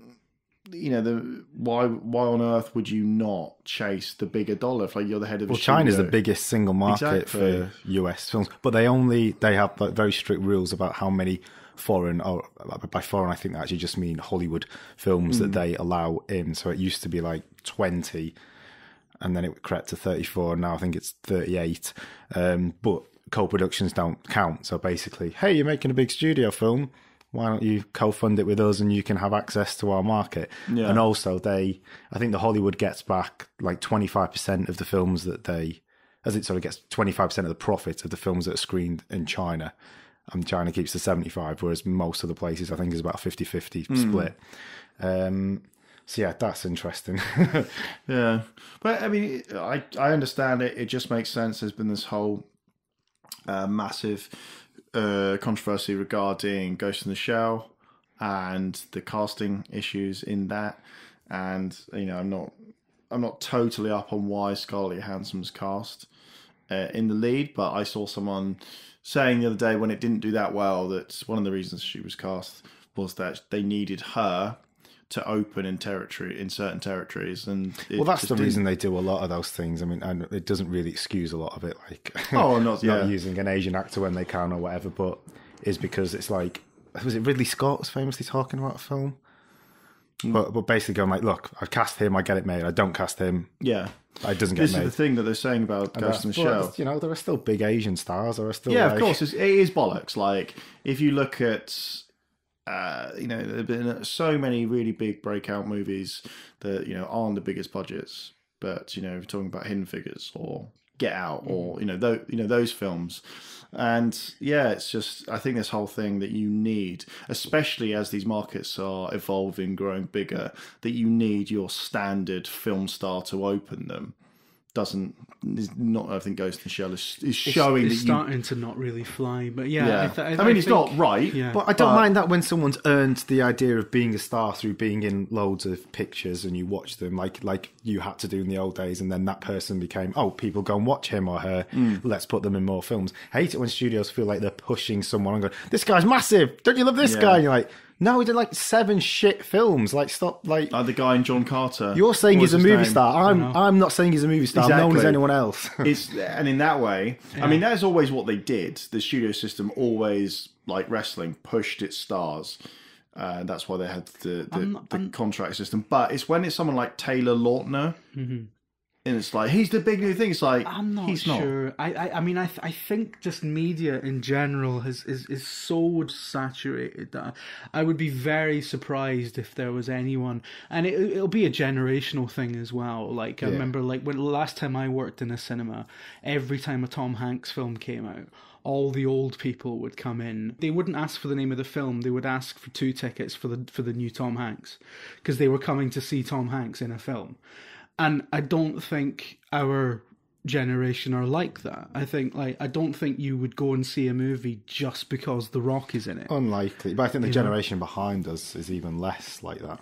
you know, why on earth would you not chase the bigger dollar if like you're the head of a studio? China's the biggest single market for US films, but they have like very strict rules about how many foreign, or by foreign I think they actually just mean Hollywood films that they allow in. So it used to be like 20 and then it crept to 34 and now I think it's 38, but co-productions don't count. So basically, hey, you're making a big studio film, why don't you co-fund it with us and you can have access to our market? Yeah. And also I think the Hollywood gets back like 25% of the films that as it sort of gets 25% of the profit of the films that are screened in China. And China keeps the 75, whereas most of the places I think is about a 50-50 split. So yeah, that's interesting. Yeah. But I mean, I understand it. It just makes sense. There's been this whole massive controversy regarding Ghost in the Shell and the casting issues in that, and you know, I'm not totally up on why Scarlett Johansson's cast in the lead, but I saw someone saying the other day when it didn't do that well that one of the reasons she was cast was that they needed her to open in certain territories, and that's the reason they do a lot of those things. I mean, and it doesn't really excuse a lot of it, like not using an Asian actor when they can or whatever, but is because it's like, was it Ridley Scott was famously talking about a film, but basically going like, look, I cast him, I get it made. I don't cast him, it doesn't get made. This is the thing that they're saying about Ghost in the Shell. You know, there are still big Asian stars. There are still of course, it is bollocks. Like if you look at. You know, there have been so many really big breakout movies that, you know, aren't the biggest budgets, but, you know, we're talking about Hidden Figures or Get Out or, you know, those films. And yeah, it's just, I think this whole thing that you need, especially as these markets are evolving, growing bigger, that you need your standard film star to open them. I think Ghost in the Shell is showing it's starting to not really fly, but I mean, it's not right. But I don't mind that when someone's earned the idea of being a star through being in loads of pictures and you watch them like you had to do in the old days, and then that person became, people go and watch him or her, let's put them in more films. I hate it when studios feel like they're pushing someone and go, this guy's massive, don't you love this guy? And you're like, No, he did like 7 shit films. Like, stop. Like the guy in John Carter. you're saying What he's a was his movie name? star. I'm not saying he's a movie star. No one is Exactly. anyone else. And in that way, I mean, that's always what they did. The studio system always, like wrestling, pushed its stars. That's why they had the contract system. But it's when it's someone like Taylor Lautner, and it's like, he's the big new thing. It's like, I'm not he's sure. I mean, I think just media in general is so saturated that I would be very surprised if there was anyone, and it'll be a generational thing as well. Like I remember, like when the last time I worked in a cinema, every time a Tom Hanks film came out, all the old people would come in. They wouldn't ask for the name of the film. They would ask for 2 tickets for the new Tom Hanks, because they were coming to see Tom Hanks in a film. And I don't think our generation are like that. I don't think you would go and see a movie just because The Rock is in it. Unlikely. But I think the generation behind us is even less like that.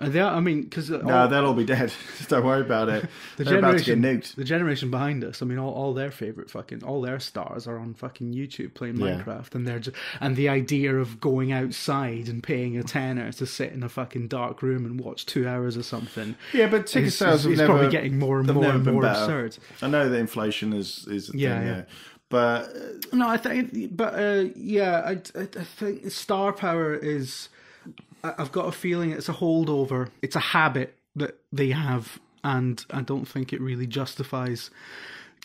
I mean, because no, they'll all be dead. Don't worry about it. They're about to get nuked. The generation behind us, I mean, all their favorite all their stars are on fucking YouTube playing Minecraft, and they're and the idea of going outside and paying a tenner to sit in a fucking dark room and watch 2 hours or something. Yeah, but ticket sales is probably getting more and more absurd. I know that inflation is a thing there. But no, I think, I think star power is. I've got a feeling it's a holdover. It's a habit that they have, and I don't think it really justifies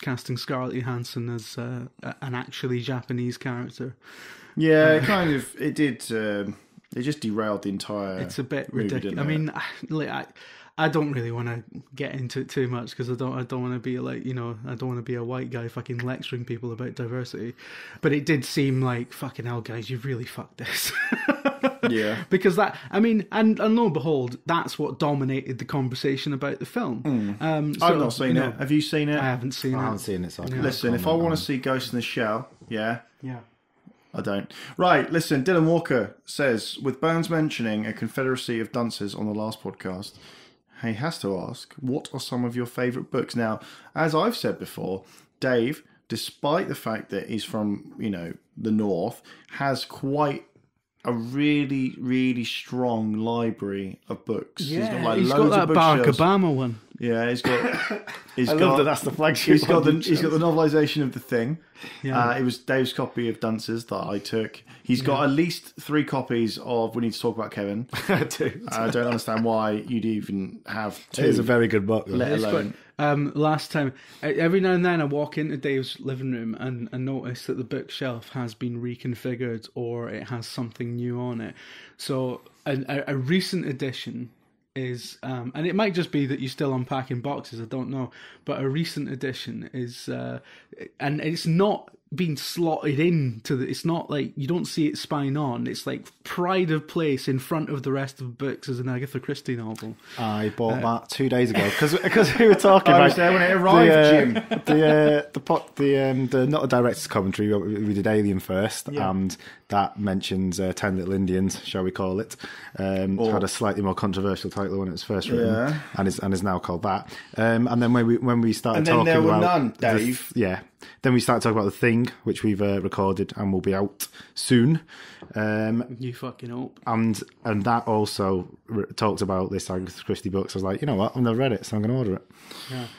casting Scarlett Johansson as an actually Japanese character. Yeah, it did. It just derailed the entire. It's a bit movie, ridiculous. I mean, I don't really want to get into it too much, because I don't want to be like, I don't want to be a white guy fucking lecturing people about diversity. But it did seem like, fucking hell, guys, you've really fucked this. Yeah. Because that, I mean, and lo and behold, that's what dominated the conversation about the film. I've not seen it. Have you seen it? I haven't seen it. I haven't seen it, so I can't Listen, if I want to see Ghost in the Shell, Yeah. I don't. Right, listen, Dylan Walker says, with Burns mentioning a confederacy of dunces on the last podcast, he has to ask, what are some of your favourite books? Now, as I've said before, Dave, despite the fact that he's from, the North, has quite a really, really strong library of books. Yeah, he's got got that of Barack bookshelves. Obama one. Yeah, he's got. I love that that's the flagship. He's got the novelisation of The Thing. Yeah. It was Dave's copy of Dunces that I took. He's got at least 3 copies of We Need to Talk About Kevin. I do. I don't understand why you'd even have 2. It is a very good book. Let alone. Last time, every now and then I walk into Dave's living room and notice that the bookshelf has been reconfigured, or it has something new on it. So a recent addition is, and it might just be that you're still unpacking boxes, I don't know, but a recent addition is, and it's not been slotted into it's not like you don't see it spine on, it's like pride of place in front of the rest of the books as an Agatha Christie novel. I bought that 2 days ago because we were talking I about was there when it arrived, Jim. the not a director's commentary. We did Alien first, and that mentions 10 Little Indians, shall we call it? Had a slightly more controversial title when it was first written, and is now called that. And then when we started talking there were about none, Dave. Then we started talking about The Thing, which we've recorded and will be out soon. You fucking hope. And that also talked about this Agatha Christie books. I was like, you know what? I've never read it, so I'm going to order it.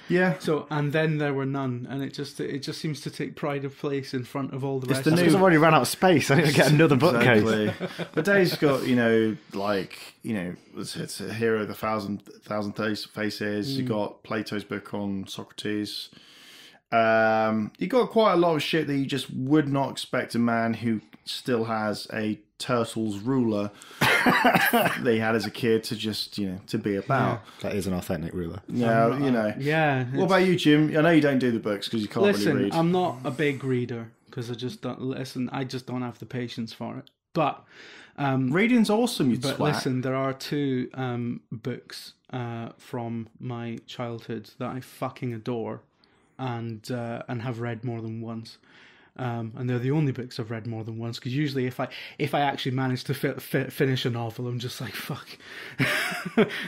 Yeah. So, and then there were none, and it just seems to take pride of place in front of all the rest. That's because I've already run out of space. I need to get another bookcase. Exactly. But Dave's got, it's a hero of the thousand faces. You got Plato's book on Socrates. You got quite a lot of shit that you just would not expect a man who still has a turtle's ruler that he had as a kid to just, to be about. That is an authentic ruler. Yeah, Yeah. What about you, Jim? I know you don't do the books because you can't really read. I'm not a big reader because I just don't I just don't have the patience for it. But reading's awesome, you But twat. listen, there are 2 books from my childhood that I fucking adore and have read more than once. And they're the only books I've read more than once, because usually if I actually manage to finish a novel, I'm just like, fuck.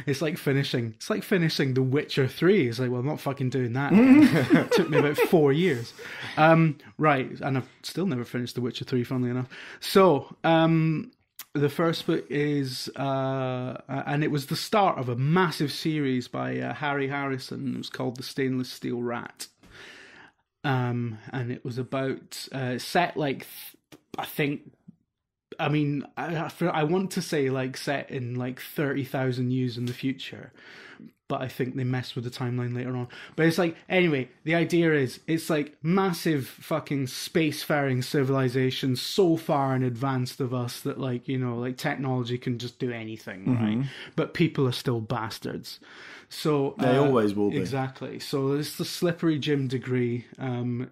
It's like finishing The Witcher 3. It's like, well, I'm not fucking doing that. It took me about 4 years. Right, and I've still never finished The Witcher 3, funnily enough. So The first book is, and it was the start of a massive series by Harry Harrison. It was called The Stainless Steel Rat. And it was about, set like, I want to say like set in like 30,000 years in the future. But I think they messed with the timeline later on. But it's like, anyway, the idea is it's like massive fucking spacefaring civilizations so far in advance of us that like, you know, like technology can just do anything, right? But people are still bastards. So they always will be. Exactly. So it's the Slippery Jim Degree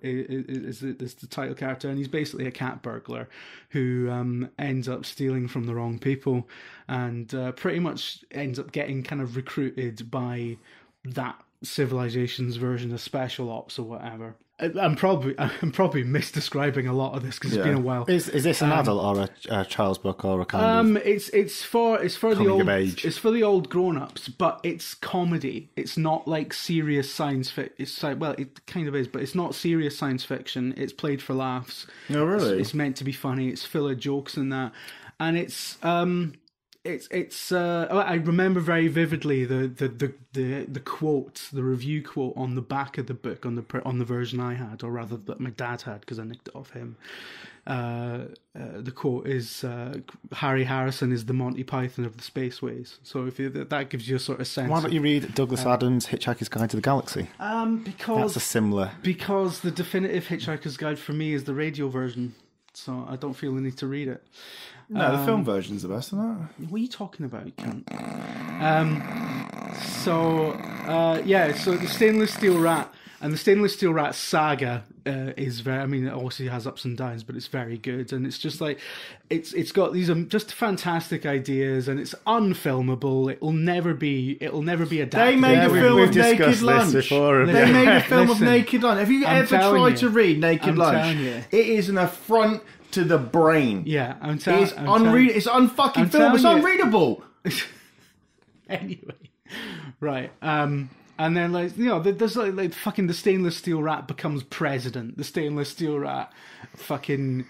is the title character, and he's basically a cat burglar who ends up stealing from the wrong people, and pretty much ends up getting kind of recruited by that civilization's version of special ops or whatever. I'm probably misdescribing a lot of this because it's been a while. Is this an adult or a child's book or a kind of? It's for the old age. It's for the old grown-ups, but it's comedy. It's not like serious science fiction. It's like, well, it kind of is, but it's not serious science fiction. It's played for laughs. Oh, really? It's meant to be funny. It's full of jokes and that, and it's I remember very vividly the quote, the review quote on the back of the book on the version I had, or rather that my dad had because I nicked it off him. The quote is Harry Harrison is the Monty Python of the spaceways. So that gives you a sort of sense. Why don't you read Douglas Adams' Hitchhiker's Guide to the Galaxy? Because that's a similar. Because the definitive Hitchhiker's Guide for me is the radio version, so I don't feel the need to read it. No, the film version's the best, isn't it? What are you talking about, you cunt? So the Stainless Steel Rat, and the Stainless Steel Rat saga is very, I mean, it obviously has ups and downs, but it's very good, and it's just like, it's got these just fantastic ideas, and it's unfilmable. It'll never be adapted. They made a film of Naked Lunch. They made a film of Naked Lunch. Have you ever tried to read Naked Lunch? It is an affront to the brain. Yeah, it's unfucking film. It's unreadable. Anyway, right. And then, like, you know, there's like fucking the Stainless Steel Rat becomes president. The Stainless Steel Rat fucking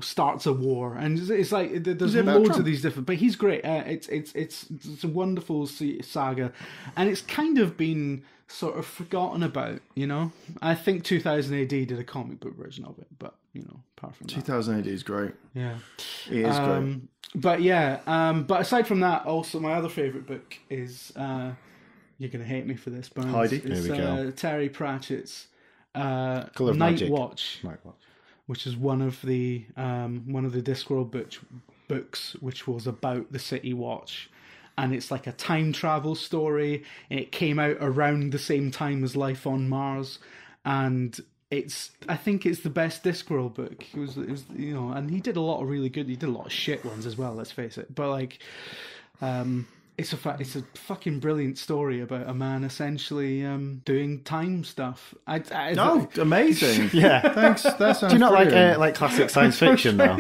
starts a war, and it's like there's loads of these different. But he's great. It's a wonderful saga, and it's kind of been sort of forgotten about. You know, I think 2000 AD did a comic book version of it, but you know, apart from that, 2000 AD is great. Yeah, it is great. But aside from that, also my other favourite book is you're gonna hate me for this, but Heidi. It's Here we go. Terry Pratchett's Colour of Night Magic. Watch, which is one of the Discworld books, which was about the City Watch. And it's like a time travel story, and it came out around the same time as Life on Mars, and I think it's the best Discworld book. It was you know, and he did a lot of really good. He did a lot of shit ones as well. Let's face it, but like, it's a fucking brilliant story about a man essentially doing time stuff. Amazing. Yeah, thanks. That sounds. Do you not brilliant. like classic science fiction though?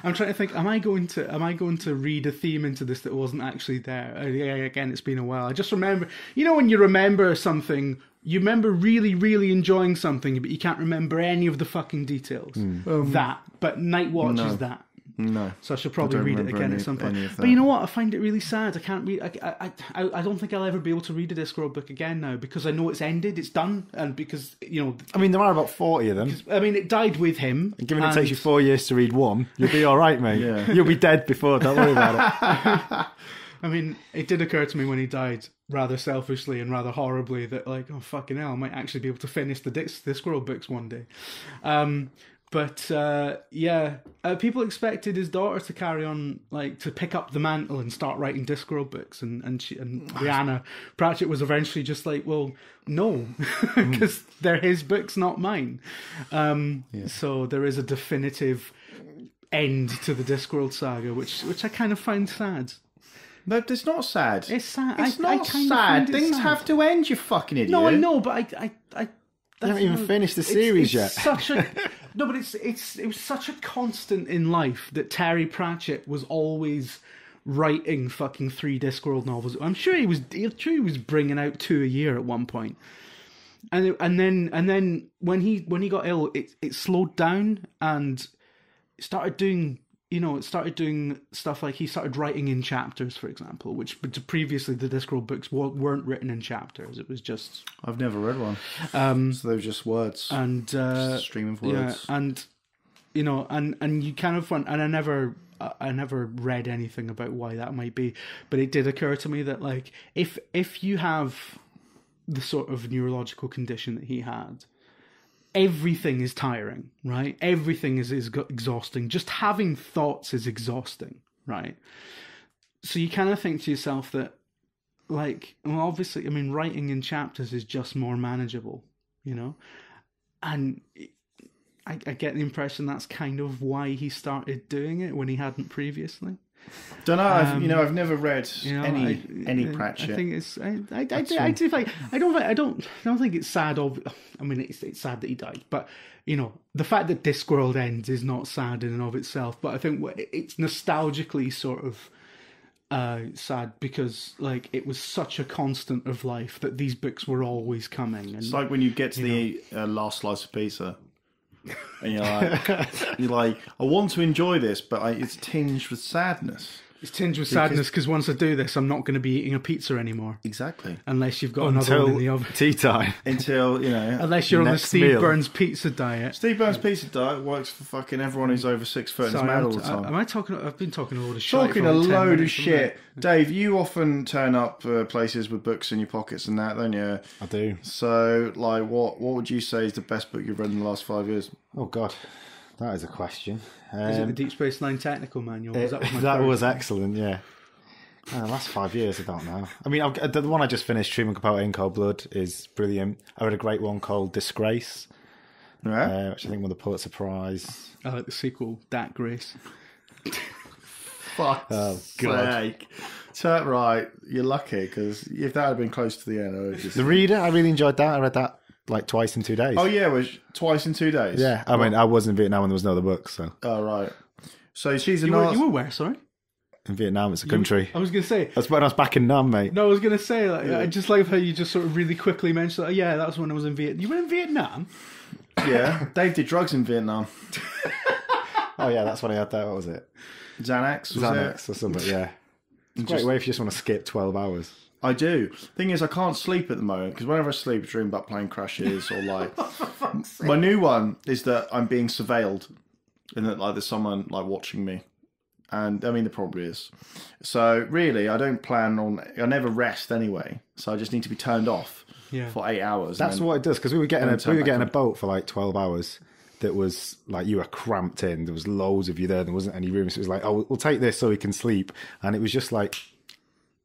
I'm trying to think. Am I going to read a theme into this that wasn't actually there? Again, it's been a while. I just remember. You know, when you remember something. You remember really, really enjoying something, but you can't remember any of the fucking details. But Night Watch is that. No. So I should probably read it again at some point. But you know what? I find it really sad. I can't read. I don't think I'll ever be able to read a Discworld book again now because I know it's ended, it's done, and because you know. I mean, there are about 40 of them. I mean, it died with him. And given it takes you 4 years to read one, you'll be all right, mate. Yeah. You'll be dead before. Don't worry about it. I mean, it did occur to me when he died, rather selfishly and rather horribly, that like, oh fucking hell, I might actually be able to finish the Discworld books one day. People expected his daughter to carry on, like to pick up the mantle and start writing Discworld books, and Brianna Pratchett was eventually just like, well, no, because they're his books, not mine. So there is a definitive end to the Discworld saga, which I kind of find sad. No, it's not sad. It's sad. It's not sad. Things have to end, you fucking idiot. No, I know, but I You haven't even finished the series yet. But it was such a constant in life that Terry Pratchett was always writing fucking 3 Discworld novels. I'm sure he was bringing out 2 a year at one point. And then when he got ill, it slowed down and started doing started doing stuff like he started writing in chapters, for example, which previously the Discworld books weren't written in chapters. It was just... I've never read one. So they were just words. And... just a stream of words. Yeah, and, and you kind of want... And I never read anything about why that might be, but it did occur to me that, like, if you have the sort of neurological condition that he had... Everything is tiring, right? Everything is exhausting. Just having thoughts is exhausting, right? So you kind of think to yourself that, like, well, obviously, I mean, writing in chapters is just more manageable, And I get the impression that's kind of why he started doing it when he hadn't previously. Don't know. I've never read any Pratchett. I think it's. I don't think it's sad. I mean, it's sad that he died, but the fact that Discworld ends is not sad in and of itself. But I think it's nostalgically sort of sad because, like, it was such a constant of life that these books were always coming. And, it's like when you get to the last slice of pizza. And you're like, I want to enjoy this, but it's tinged with sadness. It's tinged with sadness because once I do this, I'm not going to be eating a pizza anymore. Exactly. Unless you've got another one in the oven. Tea time. Until, Unless you're on the Steve Burns pizza diet. Steve Burns pizza diet works for fucking everyone who's over 6 foot and is mad all the time. I've been talking a load of shit. Talking a load of shit. Dave, you often turn up places with books in your pockets and that, don't you? I do. So, like, what would you say is the best book you've read in the last 5 years? Oh, God. That is a question. Is it the Deep Space Nine Technical Manual? That was excellent, yeah. The last 5 years, I don't know. I mean, the one I just finished, Truman Capote in Cold Blood, is brilliant. I read a great one called Disgrace, which I think won the Pulitzer Prize. I like the sequel, Dat Grace. Fuck's sake. So, right, you're lucky, because if that had been close to the end, I would just... The Reader, I really enjoyed that. I read that like twice in 2 days. Oh, yeah, it was twice in 2 days? Yeah, I mean, I was in Vietnam when there was no other books, so... Oh, right. So she's a You were where, sorry? In Vietnam, it's a country. I was going to say... That's when I was back in Nam, mate. No, I was going to say, like, I just like how you just sort of really quickly mentioned, yeah, that was when I was in Vietnam. You were in Vietnam? Yeah, Dave did drugs in Vietnam. Oh, yeah, that's when I had that. What was it? Xanax or something, yeah. It's a great way if you just want to skip 12 hours. I do. Thing is, I can't sleep at the moment because whenever I sleep, I dream about plane crashes or like. My new one is that I'm being surveilled, and that like there's someone like watching me, and I mean there probably is. So really, I don't plan on. I never rest anyway, so I just need to be turned off for 8 hours. That's what it does because we were getting a boat for like 12 hours. That was like you were cramped in. There was loads of you there. There wasn't any room. So it was like, oh, we'll take this so we can sleep. And it was just like.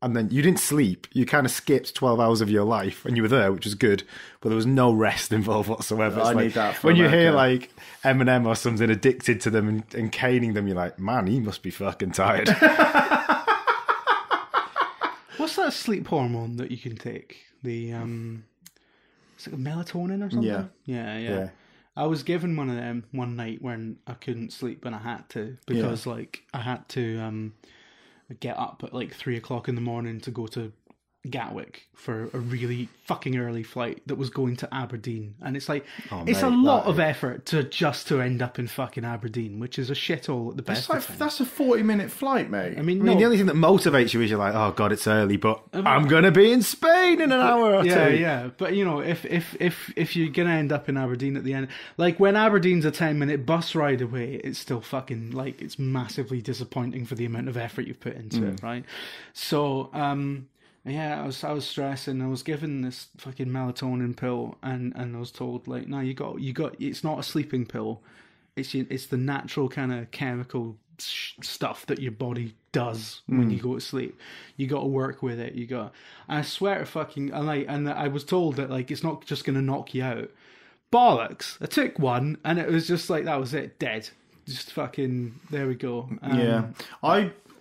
And then you didn't sleep. You kind of skipped 12 hours of your life, and you were there, which was good. But there was no rest involved whatsoever. I need that for when America. You hear like Eminem or something addicted to them and caning them, you're like, man, he must be fucking tired. What's that sleep hormone that you can take? The it's like a melatonin or something. Yeah. I was given one of them one night when I couldn't sleep, and I had to because like I had to. Get up at like 3 o'clock in the morning to go to Gatwick for a really fucking early flight that was going to Aberdeen, and it's like it's a lot of effort to end up in fucking Aberdeen, which is a shithole at the best. That's a 40-minute flight, mate. I mean, the only thing that motivates you is you're like, oh god, it's early, but I'm gonna be in Spain in an hour or two. Yeah. But if you're gonna end up in Aberdeen at the end, like when Aberdeen's a 10-minute bus ride away, it's still fucking like it's massively disappointing for the amount of effort you've put into it, right? So yeah, I was stressing. I was given this fucking melatonin pill, and I was told like, no, you got. It's not a sleeping pill. It's the natural kind of chemical stuff that your body does when you go to sleep. You got to work with it. I swear to fucking and I was told that like it's not just going to knock you out. Bollocks! I took one, and it was just like that was it, dead. Just fucking there we go. Yeah,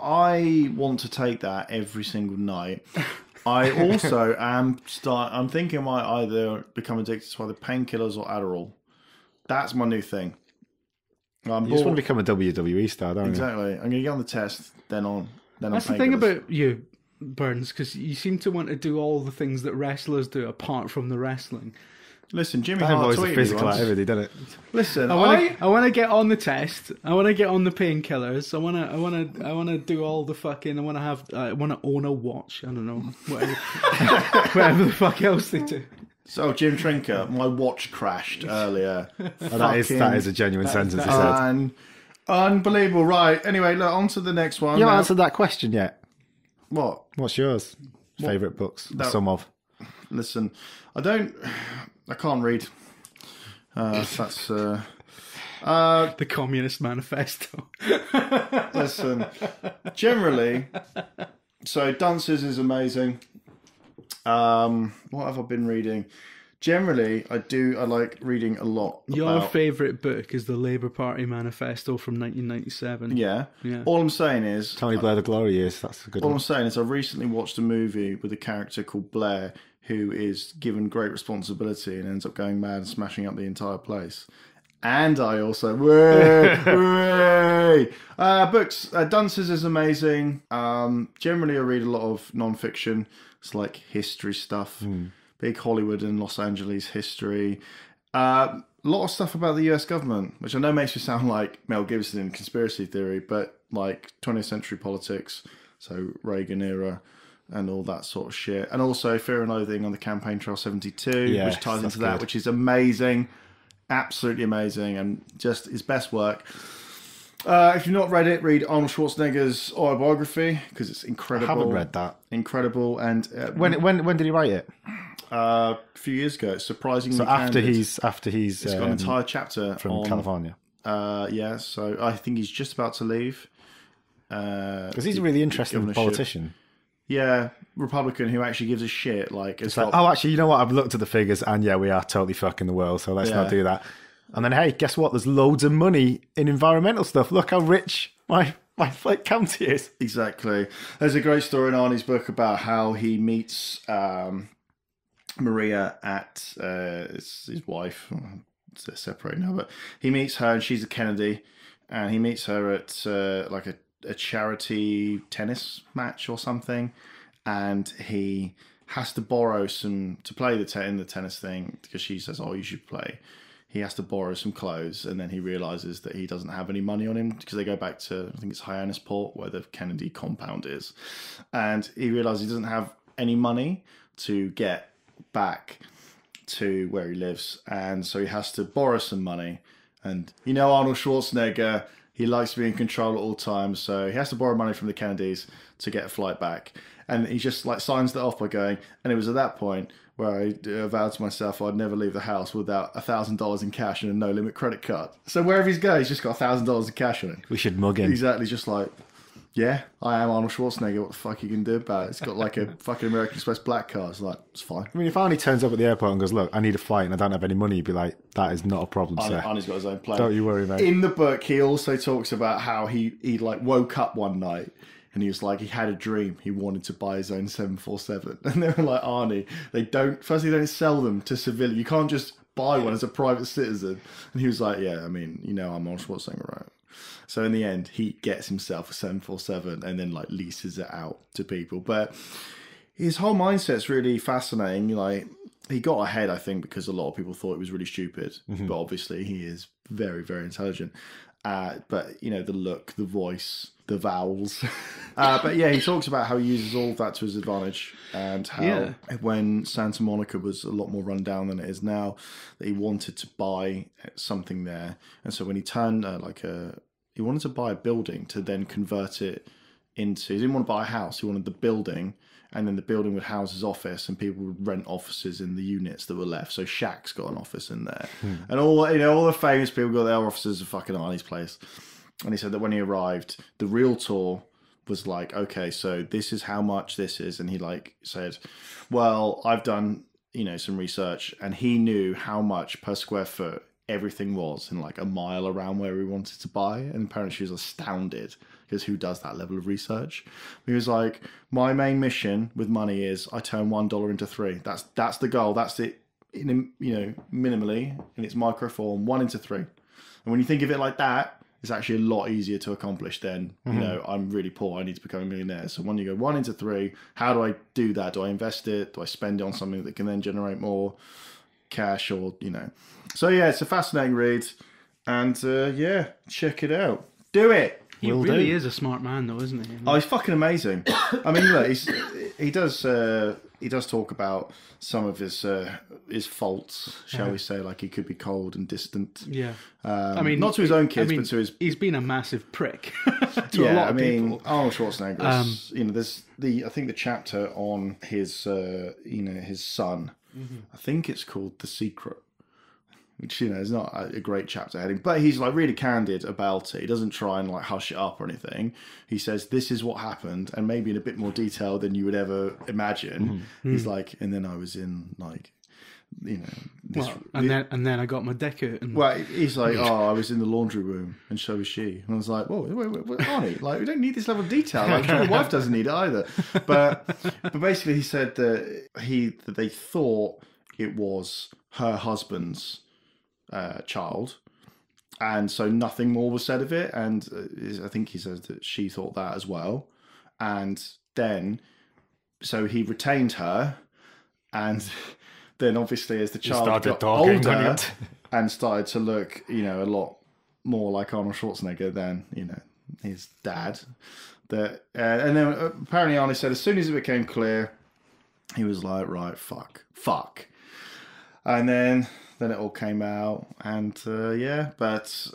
I want to take that every single night. I also I'm thinking I might either become addicted to either painkillers or Adderall. That's my new thing. You just want to become a WWE star, don't you? Exactly. I'm going to get on the test, then That's the thing about you, Burns, because you seem to want to do all the things that wrestlers do apart from the wrestling. Listen, Jimmy That Hart involves a tweeted physical once. activity, doesn't it? Listen, I want to get on the test. I want to get on the painkillers. I want to do all the fucking. I want to own a watch. I don't know, whatever, whatever the fuck else they do. So, Jim Trinker, my watch crashed earlier. That is a genuine sentence. He said. Unbelievable. Right. Anyway, look, on to the next one. You haven't answered that question yet. What? What's yours? Favourite books? Some of. Listen, I can't read. That's the Communist Manifesto. listen. Generally, so Dunces is amazing. What have I been reading? Generally, I like reading a lot. Your favourite book is the Labour Party Manifesto from 1997. Yeah. All I'm saying is... Tony Blair, The Glory Years. That's a good one. All I'm saying is I recently watched a movie with a character called Blair who is given great responsibility and ends up going mad and smashing up the entire place. And I also... books. Dunces is amazing. Generally, I read a lot of non-fiction. It's like history stuff. Big Hollywood and Los Angeles history. A lot of stuff about the US government, which I know makes me sound like Mel Gibson in conspiracy theory, but like 20th century politics, so Reagan era and all that sort of shit. And also Fear and Loathing on the Campaign Trail 72, which ties into that, which is amazing. Absolutely amazing, and just his best work. If you've not read it, read Arnold Schwarzenegger's autobiography, because it's incredible. I haven't read that. Incredible. And when did he write it? A few years ago. It's surprisingly after candid. he's it's got an entire chapter from California. Yeah, so I think he's just about to leave. Because he's a really interesting politician. Yeah, Republican who actually gives a shit. Actually, you know what? I've looked at the figures, and yeah, we are totally fucking the world. So let's not do that. And then, hey, guess what? There's loads of money in environmental stuff. Look how rich my county is. Exactly. There's a great story in Arnie's book about how he meets Maria at his wife. They're separated now, but he meets her, and she's a Kennedy, and he meets her at like a charity tennis match or something, and he has to borrow some to play in the tennis thing because she says, "Oh, you should play." He has to borrow some clothes, and then he realizes that he doesn't have any money on him because they go back to, I think it's Hyannisport, where the Kennedy compound is. And he realizes he doesn't have any money to get back to where he lives. And so he has to borrow some money. And you know Arnold Schwarzenegger, he likes to be in control at all times. So he has to borrow money from the Kennedys to get a flight back. And he just like signs that off by going, and it was at that point where I vowed to myself I'd never leave the house without $1,000 in cash and a no-limit credit card. So wherever he's going, he's just got $1,000 in cash on it. We should mug him. Exactly, just like, yeah, I am Arnold Schwarzenegger. What the fuck you can do about it? It's got like a fucking American Express black card. It's like, it's fine. I mean, if Arnie turns up at the airport and goes, look, I need a flight and I don't have any money, you'd be like, that is not a problem, sir. Arnie's got his own plane. Don't you worry, mate. In the book, he also talks about how he like woke up one night and he was like, he had a dream. He wanted to buy his own 747. And they were like, Arnie, they don't sell them to civilians. You can't just buy one as a private citizen. And he was like, yeah, I mean, you know, I'm Arnold Schwarzenegger, right? So in the end, he gets himself a 747 and then like leases it out to people. But his whole mindset's really fascinating. Like, he got ahead, I think, because a lot of people thought he was really stupid. Mm-hmm. But obviously he is very, very intelligent. But, you know, the look, the voice, the vowels. But yeah, he talks about how he uses all of that to his advantage and how when Santa Monica was a lot more run down than it is now, that he wanted to buy something there. And so when he turned he wanted to buy a building to then convert it into, he didn't want to buy a house, he wanted the building, and then the building would house his office and people would rent offices in the units that were left. So Shaq's got an office in there. And all the famous people got their offices at fucking Arnie's place. And he said that when he arrived, the realtor was like, okay, so this is how much this is. And he like said, well, I've done, you know, some research, and he knew how much per square foot everything was in like a mile around where we wanted to buy. And apparently she was astounded, because who does that level of research? He was like, my main mission with money is I turn $1 into $3. That's the goal. That's it, in, you know, minimally in its micro form, 1 into 3. And when you think of it like that, it's actually a lot easier to accomplish than, you know, I'm really poor, I need to become a millionaire. So when you go 1 into 3, how do I do that? Do I invest it? Do I spend it on something that can then generate more? cash or, So yeah, it's a fascinating read. And check it out. Do it. He really is a smart man, though, isn't he? Oh, he's fucking amazing. I mean, look, he does talk about some of his faults, shall we say, like he could be cold and distant. Yeah. I mean, not to his own kids, but to his. He's been a massive prick to a lot of people. Arnold Schwarzenegger. There's I think the chapter on his his son. Mm-hmm. I think it's called The Secret. Which, is not a great chapter heading, but he's like really candid about it. He doesn't try and like hush it up or anything. He says, this is what happened, and maybe in a bit more detail than you would ever imagine. Mm-hmm. He's like, and then I was in like, and then I got my dick out. Well, he's like, I was in the laundry room, and so was she. And I was like, whoa, wait, Arnie, like we don't need this level of detail. Like your wife doesn't need it either. But basically, he said that they thought it was her husband's child, and so nothing more was said of it, and I think he says that she thought that as well, and then so he retained her, and then obviously as the child got older and started to look a lot more like Arnold Schwarzenegger than his dad, and then apparently Arnie said as soon as it became clear, he was like, right, fuck, and then it all came out, and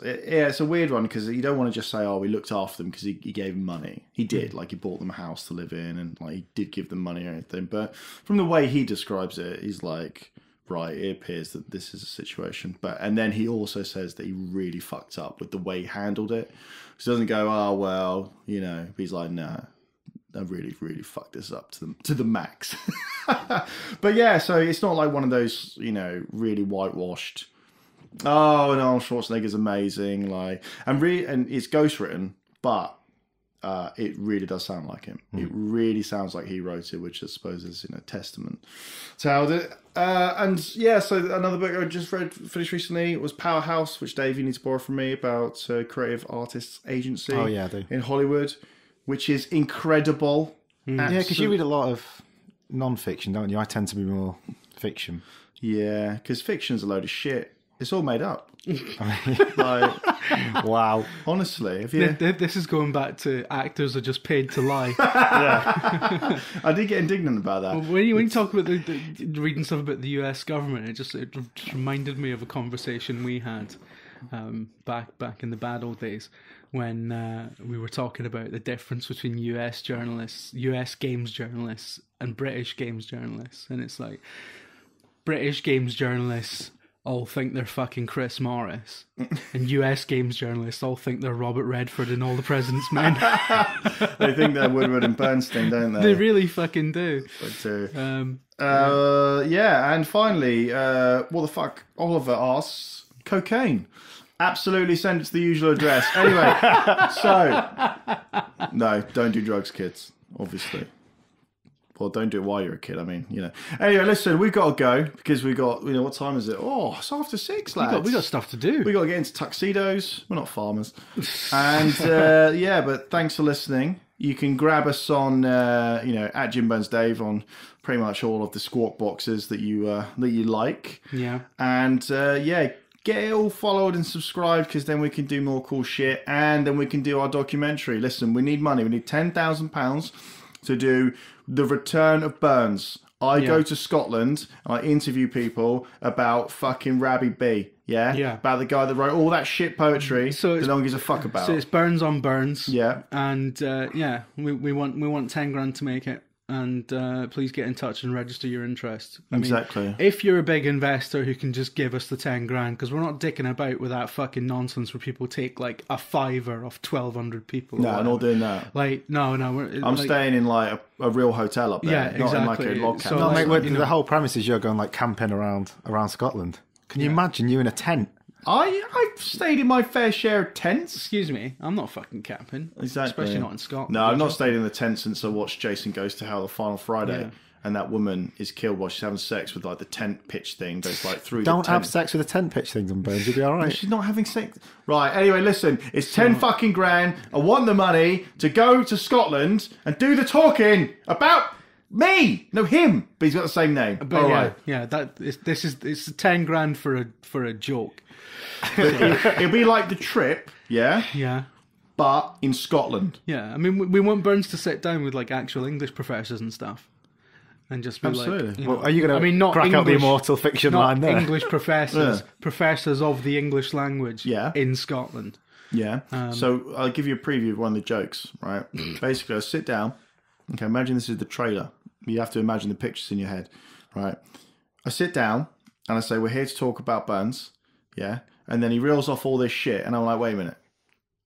it's a weird one because you don't want to just say, we looked after them because he gave them money. He did, like he bought them a house to live in, and like he did give them money or anything. But from the way he describes it, he's like, right, it appears that this is a situation. And then he also says that he really fucked up with the way he handled it. So he doesn't go, he's like, nah, I really, really fucked this up to the max. But yeah, so it's not like one of those, really whitewashed. Oh, and Arnold Schwarzenegger's amazing, like, and it's ghost written, but it really does sound like him. It really sounds like he wrote it, which I suppose is testament to how it. And yeah, so another book I just finished recently was Powerhouse, which Dave, you need to borrow from me, about creative artists agency. Oh yeah, I do. In Hollywood, which is incredible. Yeah, because you read a lot of non-fiction, don't you? I tend to be more fiction. Yeah, because fiction's a load of shit. It's all made up. Wow. Honestly. This is going back to actors are just paid to lie. Yeah. I did get indignant about that. Well, when you talk about the reading stuff about the US government, it just reminded me of a conversation we had back in the bad old days, when we were talking about the difference between US journalists, US games journalists, and British games journalists. And it's like, British games journalists all think they're fucking Chris Morris, and US games journalists all think they're Robert Redford and All the President's Men. They think they're Woodward and Bernstein, don't they? They really fucking do. Yeah, and finally, what the fuck? Oliver asks, cocaine. Absolutely, send it to the usual address. Anyway, so no, don't do drugs, kids. Obviously, well, don't do it while you're a kid. I mean, Anyway, listen, we've got to go because we got. What time is it? Oh, it's after 6, lads. We got stuff to do. We got to get into tuxedos. We're not farmers, and but thanks for listening. You can grab us on, at Jim Burns Dave on pretty much all of the Squawk boxes that you like. Yeah, and get it all followed and subscribed, because then we can do more cool shit, and then we can do our documentary. Listen, we need money. We need £10,000 to do The Return of Burns. I go to Scotland and I interview people about fucking Rabbi B. Yeah? About the guy that wrote all that shit poetry that no one gives a fuck about. So it's Burns on Burns. Yeah. And we want 10 grand to make it. And please get in touch and register your interest. I mean, if you're a big investor who can just give us the 10 grand, because we're not dicking about with that fucking nonsense where people take like a fiver off 1,200 people. No, I'm not doing that. Like, no. I'm staying in like a real hotel up there. Yeah, not exactly. in like a log cabin. So, the whole premise is you're going like camping around Scotland. Can you imagine you in a tent? I've stayed in my fair share of tents. Excuse me, I'm not fucking camping. Exactly. Especially not in Scotland. No, I've not stayed in the tent since I watched Jason Goes to Hell the final Friday. Yeah. And that woman is killed while she's having sex with like the tent pitch thing. Goes like through Don't the tent. have sex with a tent pitch thing, Burns. You'll be all right. No, she's not having sex. Right, anyway, listen. It's 10 fucking grand. I want the money to go to Scotland and do the talking about Me! No, him! But he's got the same name. But All yeah, right. yeah, it's 10 grand for a joke. It'll be like The Trip, yeah? Yeah. But in Scotland. Yeah, I mean, we want Burns to sit down with like actual English professors and stuff, and just be Absolutely. like, Well, are you going to not crack out the English- immortal fiction not line there? English professors, Yeah. professors of the English language, Yeah. in Scotland. Yeah. So I'll give you a preview of one of the jokes, right? Basically, I sit down. Okay, imagine this is the trailer. You have to imagine the pictures in your head, right? I sit down and I say, we're here to talk about Burns, yeah? And then he reels off all this shit, and I'm like, wait a minute.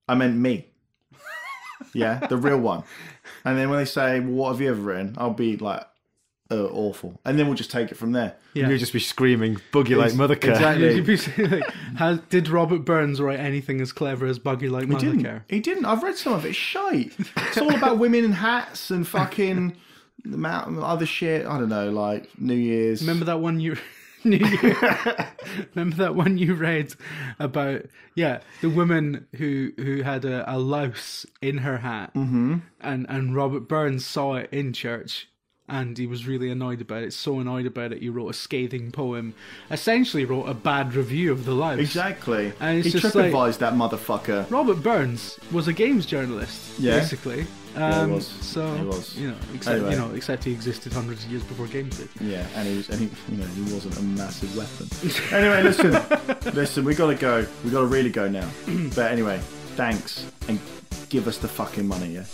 I meant me. Yeah, the real one. And then when they say, well, what have you ever written? I'll be like, awful. And then we'll just take it from there. Yeah. You'll just be screaming, buggy like Mothercare. Exactly. You'd be saying, like, did Robert Burns write anything as clever as Buggy Like Mothercare? He didn't. I've read some of it. It's shite. It's all about women in hats and fucking other shit. I don't know, like New Year's. Remember that one you... Remember that one you read about the woman who had a louse in her hat, and Robert Burns saw it in church and he was really annoyed about it. So annoyed about it, he wrote a scathing poem. Essentially, wrote a bad review of the louse. Exactly. And it's he just TripAdvised that motherfucker. Robert Burns was a games journalist, basically. Yeah, he was. So He was. except he existed hundreds of years before games did. Yeah, and he wasn't a massive weapon. Anyway, listen, we gotta go. We gotta really go now. But anyway, thanks, and give us the fucking money, yeah.